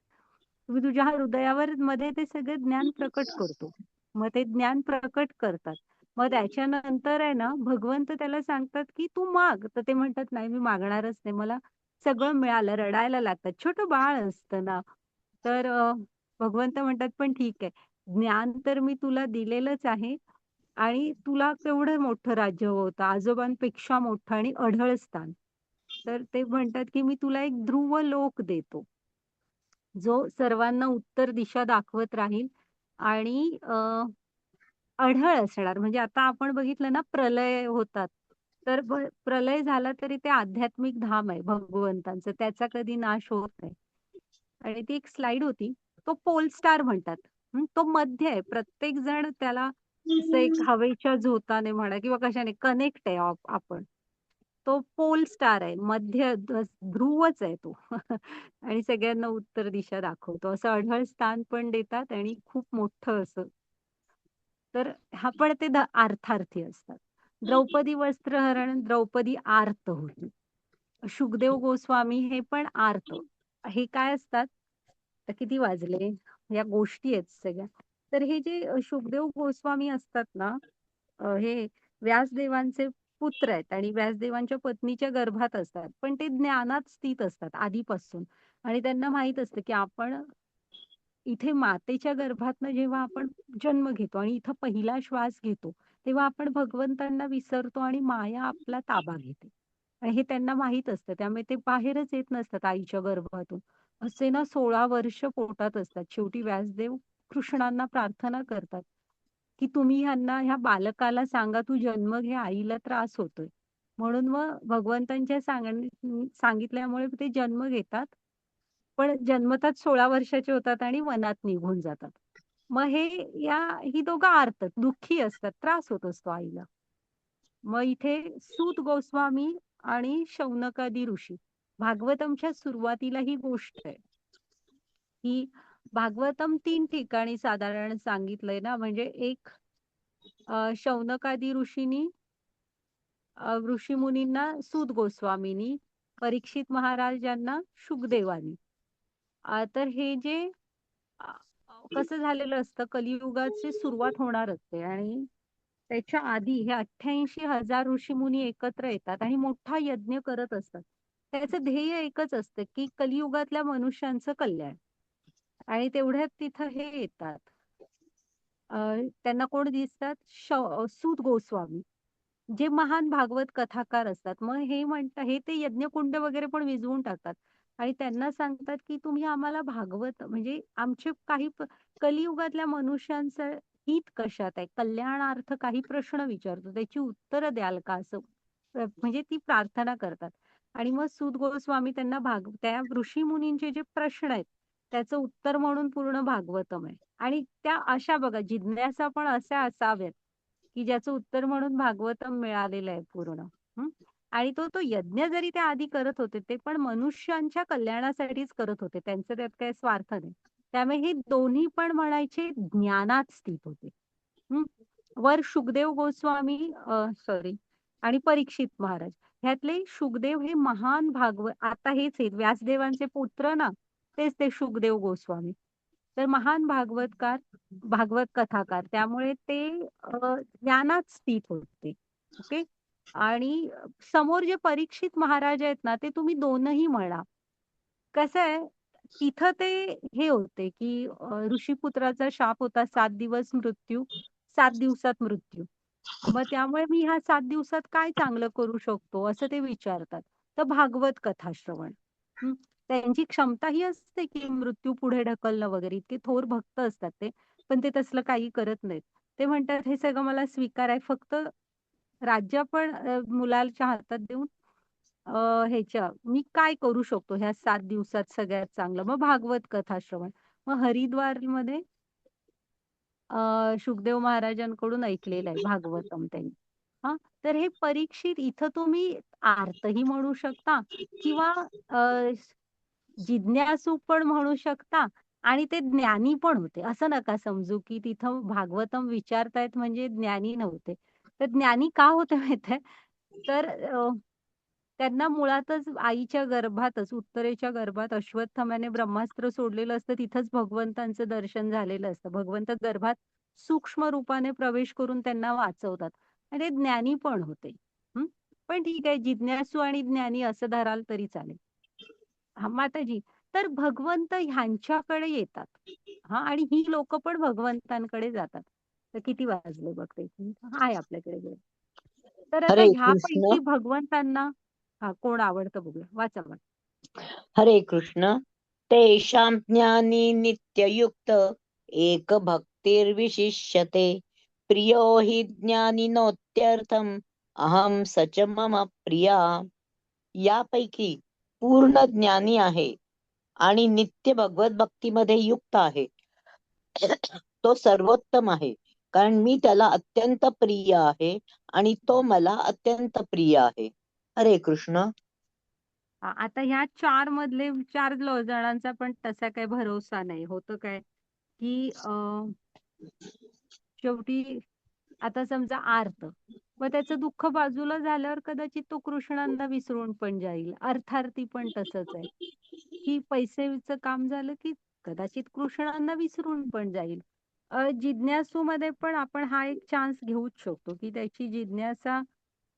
"मी तुझ्या हृदयावर मध्ये ते सगळे ज्ञान प्रकट करतो." मग ते ज्ञान प्रकट करतात. मग त्याच्यानंतर आहे ना, भगवंत त्याला सांगतात, की "तू माग." तर ते म्हणतात, "नाही, मी मागणारच नाही. मला सगळं मिळालं." रडायला लागतात. छोटं बाळ असतं ना. तर भगवंत म्हणतात, "पण ठीक आहे. ज्ञान तर मी तुला दिलेलंच आहे आणि तुला केवढं मोठं राज्य हवं होतं, आजोबांपेक्षा मोठं आणि अढळ स्थान." तर ते म्हणतात, की "मी तुला एक ध्रुव लोक देतो, जो सर्वांना उत्तर दिशा दाखवत राहील आणि अढळ असणार." म्हणजे आता आपण बघितलं ना प्रलय होतात. तर प्रलय झाला तरी ते आध्यात्मिक धाम आहे भगवंतांचं. त्याचा कधी नाश होत नाही. आणि ती एक स्लाईड होती. तो पोल स्टार म्हणतात. तो मध्य आहे. प्रत्येक जण त्याला असं एक हवेच्या झोताने म्हणा किंवा कशाने कनेक्ट आहे आपण. तो पोल स्टार आहे. मध्य ध्रुवच आहे तो. आणि सगळ्यांना उत्तर दिशा दाखवतो. असं अढळ स्थान पण देतात आणि खूप मोठं असं. तर हा पण ते अर्थार्थी असतात. द्रौपदी वस्त्रहरण, द्रौपदी आर्त होती. शुकदेव गोस्वामी हे पण आर्त. हे काय असतात? तर किती वाजले? या गोष्टी आहेत सगळ्या. तर हे जे शुकदेव गोस्वामी असतात ना, हे व्यासदेवांचे पुत्र आहेत आणि व्यासदेवांच्या पत्नीच्या गर्भात असतात. पण ते ज्ञानात स्थित असतात आधीपासून आणि त्यांना माहीत असतं, की आपण इथे मातेच्या गर्भातनं जेव्हा आपण जन्म घेतो आणि इथं पहिला श्वास घेतो, तेव्हा आपण भगवंतांना विसरतो आणि माया आपला ताबा घेते. आणि हे त्यांना माहीत असतं. त्यामुळे ते बाहेरच येत नसतात आईच्या गर्भातून. असे ना 16 वर्ष पोटात असतात. शेवटी व्यासदेव कृष्णांना प्रार्थना करतात, की तुम्ही ह्या बालकाला सांगा तू जन्म घे, आईला त्रास होतोय. म्हणून मग भगवंतांच्या सांगितल्यामुळे ते जन्म घेतात. पण जन्मताच 16 वर्षाचे होतात आणि वनात निघून जातात. मग ही दोघं आर्तत, दुःखी असतात, त्रास होत असतो आईला. मग इथे सूत गोस्वामी आणि शौनकादी ऋषी. भागवतमच्या सुरुवातीला ही गोष्ट आहे, की भागवतम 3 ठिकाणी साधारण सांगितलंय ना, म्हणजे एक शौनकादी ऋषीमुनींना सूत गोस्वामीनी, परीक्षित महाराजांना शुकदेवानी. तर हे जे अ, कसं झालेलं असतं कलियुगाची सुरुवात होणार असते आणि त्याच्या आधी हे 88,000 ऋषीमुनी एकत्र येतात आणि मोठा यज्ञ करत असतात. त्याचं ध्येय एकच असतं, की कलियुगातल्या मनुष्यांचं कल्याण आणि तेवढ्यात तिथं हे येतात. अ, त्यांना कोण दिसतात? सूत गोस्वामी. जे महान भागवत कथाकार असतात. मग हे म्हणतात हे ते यज्ञकुंड वगैरे पण विझवून टाकतात. आणि त्यांना सांगतात, की तुम्ही आम्हाला भागवत म्हणजे आमचे काही कलियुगातल्या मनुष्यांचं हित कशात आहे? कल्याणार्थ काही प्रश्न विचारतो, त्याची उत्तरं द्याल का? असं म्हणजे ती प्रार्थना करतात. आणि मग सूत गोस्वामी त्यांना त्या ऋषीमुनींचे जे प्रश्न आहेत, त्याचं उत्तर म्हणून पूर्ण भागवतम आहे. आणि त्या अशा बघा जिज्ञासा पण अशा असाव्यात, की ज्याचं उत्तर म्हणून भागवतम मिळालेलं आहे पूर्ण. हं. आणि तो यज्ञ जरी ते आधी करत होते, ते पण मनुष्यांच्या कल्याणासाठीच करत होते. त्यांचं त्यात काही स्वार्थ नाही. त्यामुळे हे दोन्ही पण म्हणायचे ज्ञानात स्थित होते. हं. वर शुकदेव गोस्वामी सॉरी आणि परीक्षित महाराज ह्यातले शुकदेव हे महान आता हेच आहेत व्यासदेवांचे पुत्र ना, तेच ते शुकदेव गोस्वामी. तर महान भागवत कथाकार. त्यामुळे ते ज्ञानात स्थित होते. ओके. आणि समोर जे परीक्षित महाराज आहेत ना, ते तुम्ही दोनही म्हणा. कसं आहे, तिथं ते हे होते, की ऋषीपुत्राचा शाप होता 7 दिवस मृत्यू, 7 दिवसात मृत्यू. मग त्यामुळे मी ह्या 7 दिवसात काय चांगलं करू शकतो, असं ते विचारतात. तर भागवत कथा श्रवण. हं. त्यांची क्षमता ही असते, की मृत्यू पुढे ढकलणं वगैरे. इतके थोर भक्त असतात ते. पण ते तसलं काही करत नाहीत. ते म्हणतात, "हे सगळं मला स्वीकार आहे. फक्त राज्य पण मुलाच्या हातात देऊन मी काय करू शकतो ह्या 7 दिवसात सगळ्यात चांगलं?" मग भागवत कथा श्रवण. मग हरिद्वारमध्ये शुकदेव महाराजांकडून ऐकलेलं आहे भागवतम त्यांनी. हां, तर हे परीक्षित इथं तुम्ही आर्तही म्हणू शकता किंवा अ, जिज्ञासू पण म्हणू शकता आणि ते ज्ञानी पण होते. असं नका समजू, की तिथं भागवतम विचारतायत म्हणजे ज्ञानी नव्हते. तर ज्ञानी का होते माहिती आहे? तर त्यांना मुळातच आईच्या गर्भातच, उत्तरेच्या गर्भात अश्वत्थाम्याने ब्रह्मास्त्र सोडलेलं असतं, तिथंच भगवंतांचं दर्शन झालेलं असतं. भगवंत गर्भात सूक्ष्म रूपाने प्रवेश करून त्यांना वाचवतात. आणि ते ज्ञानी पण होते. हं. पण ठीक आहे, जिज्ञासू आणि ज्ञानी असं धराल तरी चालेल. हां, माताजी. तर भगवंत ह्यांच्याकडे येतात. हां, आणि ही लोकं पण भगवंतांकडे जातात. तर किती वाजले बघते. आहे आपल्याकडे वेळ. तर आता हरे कृष्ण. ह्यापैकी भगवंतांना हां, कोण आवडतं बघूया. वाचा मग. हरे कृष्ण. तेषां ज्ञानी नित्ययुक्त एक भक्तिर्विशिष्यते प्रियो हि ज्ञानिनोत्यर्थम अहम सच मम प्रिया. यापैकी पूर्ण ज्ञानी आहे आणि नित्य भगवत भक्तीमध्ये युक्त आहे, तो सर्वोत्तम आहे, कारण मी त्याला अत्यंत प्रिय आहे आणि तो मला अत्यंत प्रिय आहे. हरे कृष्ण. आता ह्या 4 मधले 4 जणांचा पण तसा काही भरोसा नाही. होतं काय, की शेवटी आता समजा आर्त, मग त्याचं दुःख बाजूला झाल्यावर कदाचित तो कृष्णांना विसरून पण जाईल. अर्थार्थी पण तसंच आहे, की पैसेचं काम झालं, की कदाचित कृष्णांना विसरून पण जाईल. जिज्ञासूमध्ये पण आपण हा एक चान्स घेऊच शकतो, की त्याची जिज्ञासा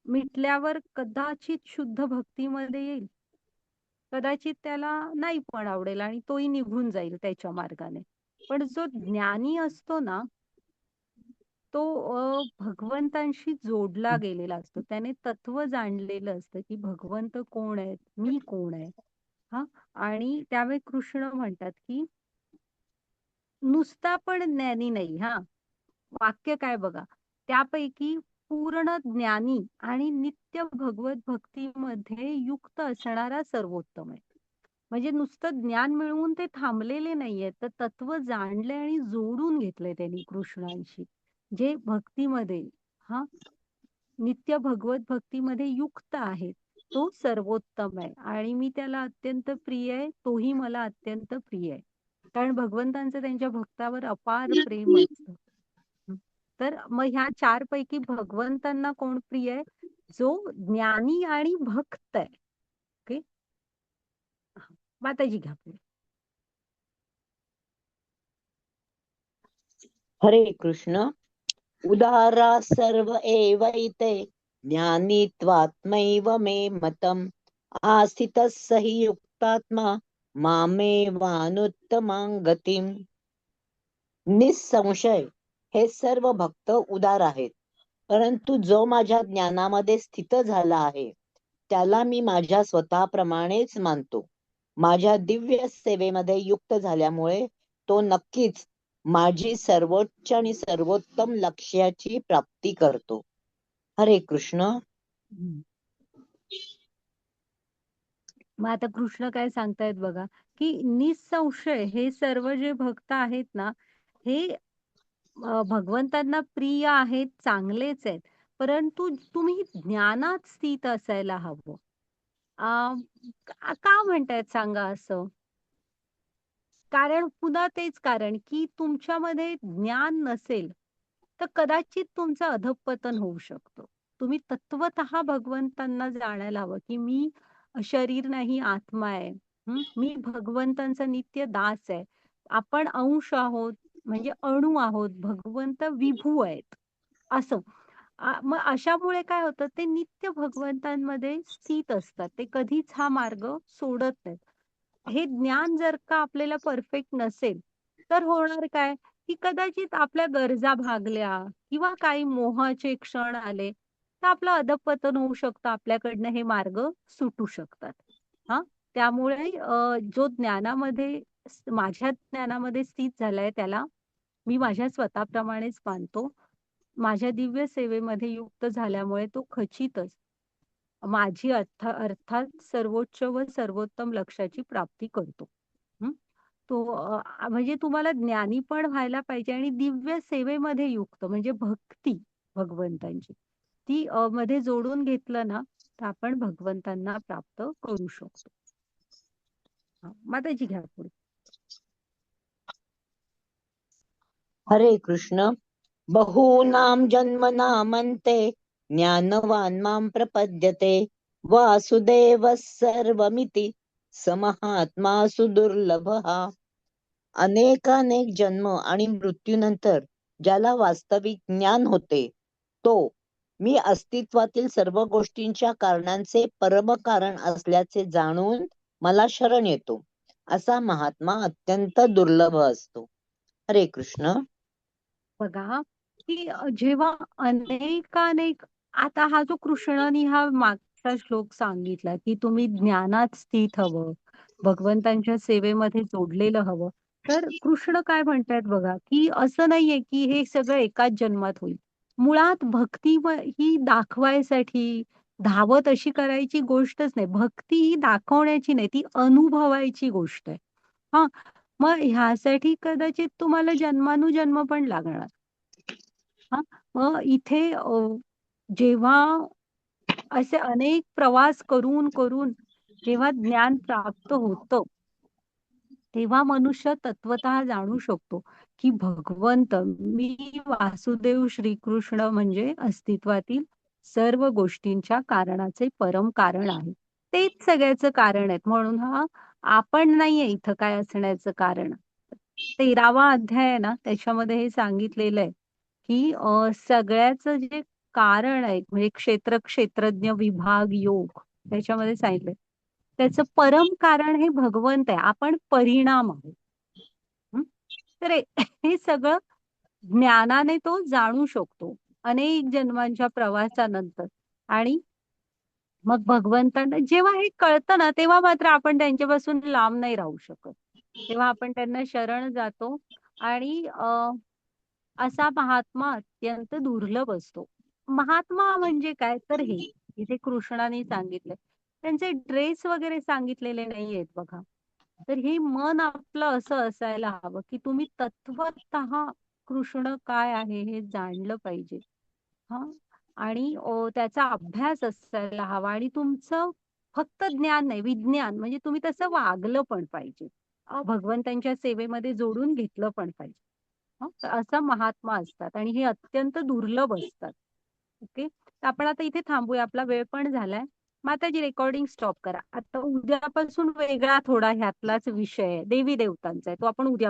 मिटल्यावर कदाचित शुद्ध भक्तीमध्ये येईल. कदाचित त्याला नाही पण आवडेल आणि तोही निघून जाईल त्याच्या मार्गाने. पण जो ज्ञानी असतो ना, तो भगवंतांशी जोडला गेलेला असतो. त्याने तत्व जाणलेलं असतं, की भगवंत कोण आहेत? मी कोण आहे? हां. आणि त्यामुळे कृष्ण म्हणतात, की नुसता पण ज्ञानी नाही हां. वाक्य काय बघा. त्यापैकी पूर्ण ज्ञानी आणि नित्य भगवत भक्तीमध्ये युक्त असणारा सर्वोत्तम आहे. म्हणजे नुसतं ज्ञान मिळवून ते थांबलेले नाहीयेत, तर तत्व जाणले आणि जोडून घेतलंय त्यांनी कृष्णांशी. जे भक्तीमध्ये हां, नित्य भगवत भक्तीमध्ये युक्त आहे, तो सर्वोत्तम आहे आणि मी त्याला अत्यंत प्रिय आहे, तोही मला अत्यंत प्रिय आहे. कारण भगवंतांचं त्यांच्या भक्तावर अपार प्रेम असतं. हं. तर मग ह्या 4 पैकी भगवंतांना कोण प्रिय आहे? जो ज्ञानी आणि भक्त आहे. ओके. हां. माताजी घ्या पुढे. हरे कृष्ण. उदारा सर्व एवैते ज्ञानी त्वात्मैव मे मतम् आस्थितः स हि युक्तात्मा मामेवानुत्तमां गतिम्. निसंशय हे सर्व भक्त उदार आहेत, परंतु जो माझ्या ज्ञानामध्ये स्थित झाला आहे त्याला मी माझ्या स्वतःप्रमाणेच मानतो. माझ्या दिव्य सेवेमध्ये युक्त झाल्यामुळे तो नक्कीच माझी सर्वोच्च आणि सर्वोत्तम लक्ष्याची प्राप्ती करतो. हरे कृष्ण. हम्म. मग आता कृष्ण काय सांगतायत बघा, की निसंशय हे सर्व जे भक्त आहेत ना, हे भगवंतांना प्रिय आहेत, चांगलेच आहेत. परंतु तुम्ही ज्ञानात स्थित असायला हवं. अ, का म्हणतायत सांगा असं? कारण पुन्हा तेच कारण, की तुमच्यामध्ये ज्ञान नसेल, तर कदाचित तुमचं अधःपतन होऊ शकतं. तुम्ही तत्वतः भगवंतांना जाणायला हवं, की मी शरीर नाही आत्मा आहे. मी भगवंतांचा नित्य दास आहे. आपण अंश आहोत, म्हणजे अणू आहोत. भगवंत विभू आहेत. असं. मग अशामुळे काय होतं, ते नित्य भगवंतांमध्ये स्थित असतात. ते कधीच हा मार्ग सोडत नाहीत. हे ज्ञान जर का आपल्याला परफेक्ट नसेल, तर होणार काय, की कदाचित आपल्या गरजा भागल्या किंवा काही मोहाचे क्षण आले, तर आपलं अधःपतन होऊ शकतं. आपल्याकडनं हे मार्ग सुटू शकतात. हां, त्यामुळे जो ज्ञानामध्ये माझ्या ज्ञानामध्ये स्थित झालाय त्याला मी माझ्या स्वतःप्रमाणेच मानतो. माझ्या दिव्य सेवेमध्ये युक्त झाल्यामुळे तो खचितच माझी अर्थात सर्वोच्च व सर्वोत्तम लक्ष्याची प्राप्ती करतो. हं. तो म्हणजे तुम्हाला ज्ञानी पण व्हायला पाहिजे आणि दिव्य सेवेमध्ये युक्त म्हणजे भक्ती भगवंतांची. ती मध्ये जोडून घेतलं ना, तर आपण भगवंतांना प्राप्त करू शकतो. हां, माताजी घ्या पुढे. हरे कृष्ण. बहूनां जन्मनामन्ते ज्ञानवान् मां प्रपद्यते वासुदेवः सर्वमिति स महात्मा सुदुर्लभः. अनेकानेक जन्म आणि मृत्यूनंतर ज्याला वास्तविक ज्ञान होते, तो मी अस्तित्वातील सर्व गोष्टींच्या कारणांचे परमकारण असल्याचे जाणून मला शरण येतो, असा महात्मा अत्यंत दुर्लभ असतो. हरे कृष्ण. बघा, की जेव्हा अनेकानेक आता हा जो कृष्णाने हा मागचा श्लोक सांगितला, की तुम्ही ज्ञानात स्थित हवं, भगवंतांच्या सेवेमध्ये जोडलेलं हवं. तर कृष्ण काय म्हणतायत बघा, की असं नाहीये, की हे सगळं एकाच जन्मात होईल. मुळात भक्ती ही दाखवायसाठी धावत अशी करायची गोष्टच नाही. भक्ती ही दाखवण्याची नाही, ती अनुभवायची गोष्ट आहे. हां, मग ह्यासाठी कदाचित तुम्हाला जन्मानुजन्म पण लागणार. हां, मग इथे जेव्हा असे अनेक प्रवास करून जेव्हा ज्ञान प्राप्त होतं, तेव्हा मनुष्य तत्वतः जाणू शकतो, की भगवंत मी वासुदेव श्रीकृष्ण म्हणजे अस्तित्वातील सर्व गोष्टींच्या कारणाचे परम कारण आहे. तेच सगळ्याचं कारण आहेत. म्हणून आपण नाहीये इथं काय असण्याचं कारण. 13वा अध्याय आहे ना, त्याच्यामध्ये हे सांगितलेलं आहे, की सगळ्याचं जे कारण आहे म्हणजे क्षेत्र, क्षेत्रज्ञ, विभाग, योग त्याच्यामध्ये सांगितलंय. त्याचं परम कारण हे भगवंत आहे. आपण परिणाम आहोत. हं. तर हे सगळं ज्ञानाने तो जाणू शकतो. अनेक जन्मांच्या प्रवासानंतर आणि मग भगवंतांना जेव्हा हे कळतं ना, तेव्हा मात्र आपण त्यांच्यापासून लांब नाही राहू शकत. तेव्हा आपण त्यांना शरण जातो आणि असा महात्मा अत्यंत दुर्लभ असतो. महात्मा म्हणजे काय? तर हे इथे कृष्णाने सांगितलंय. त्यांचे ड्रेस वगैरे सांगितलेले नाहीयेत बघा. तर हे मन आपलं असं असायला हवं, की तुम्ही तत्वतः कृष्ण काय आहे हे जाणलं पाहिजे. हां. आणि त्याचा अभ्यास असायला हवा आणि तुमचं फक्त ज्ञान नाही, विज्ञान म्हणजे तुम्ही तसं वागलं पण पाहिजे. भगवंतांच्या सेवेमध्ये जोडून घेतलं पण पाहिजे. हं, तर असा महात्मा असतात आणि हे अत्यंत दुर्लभ असतात. ओके. तर आपण आता इथे थांबूया. आपला वेळ पण झालाय. माताजी रेकॉर्डिंग स्टॉप करा. आता उद्यापासून वेगळा थोडा ह्यातलाच विषय आहे. देवी देवतांचा आहे. तो आपण उद्या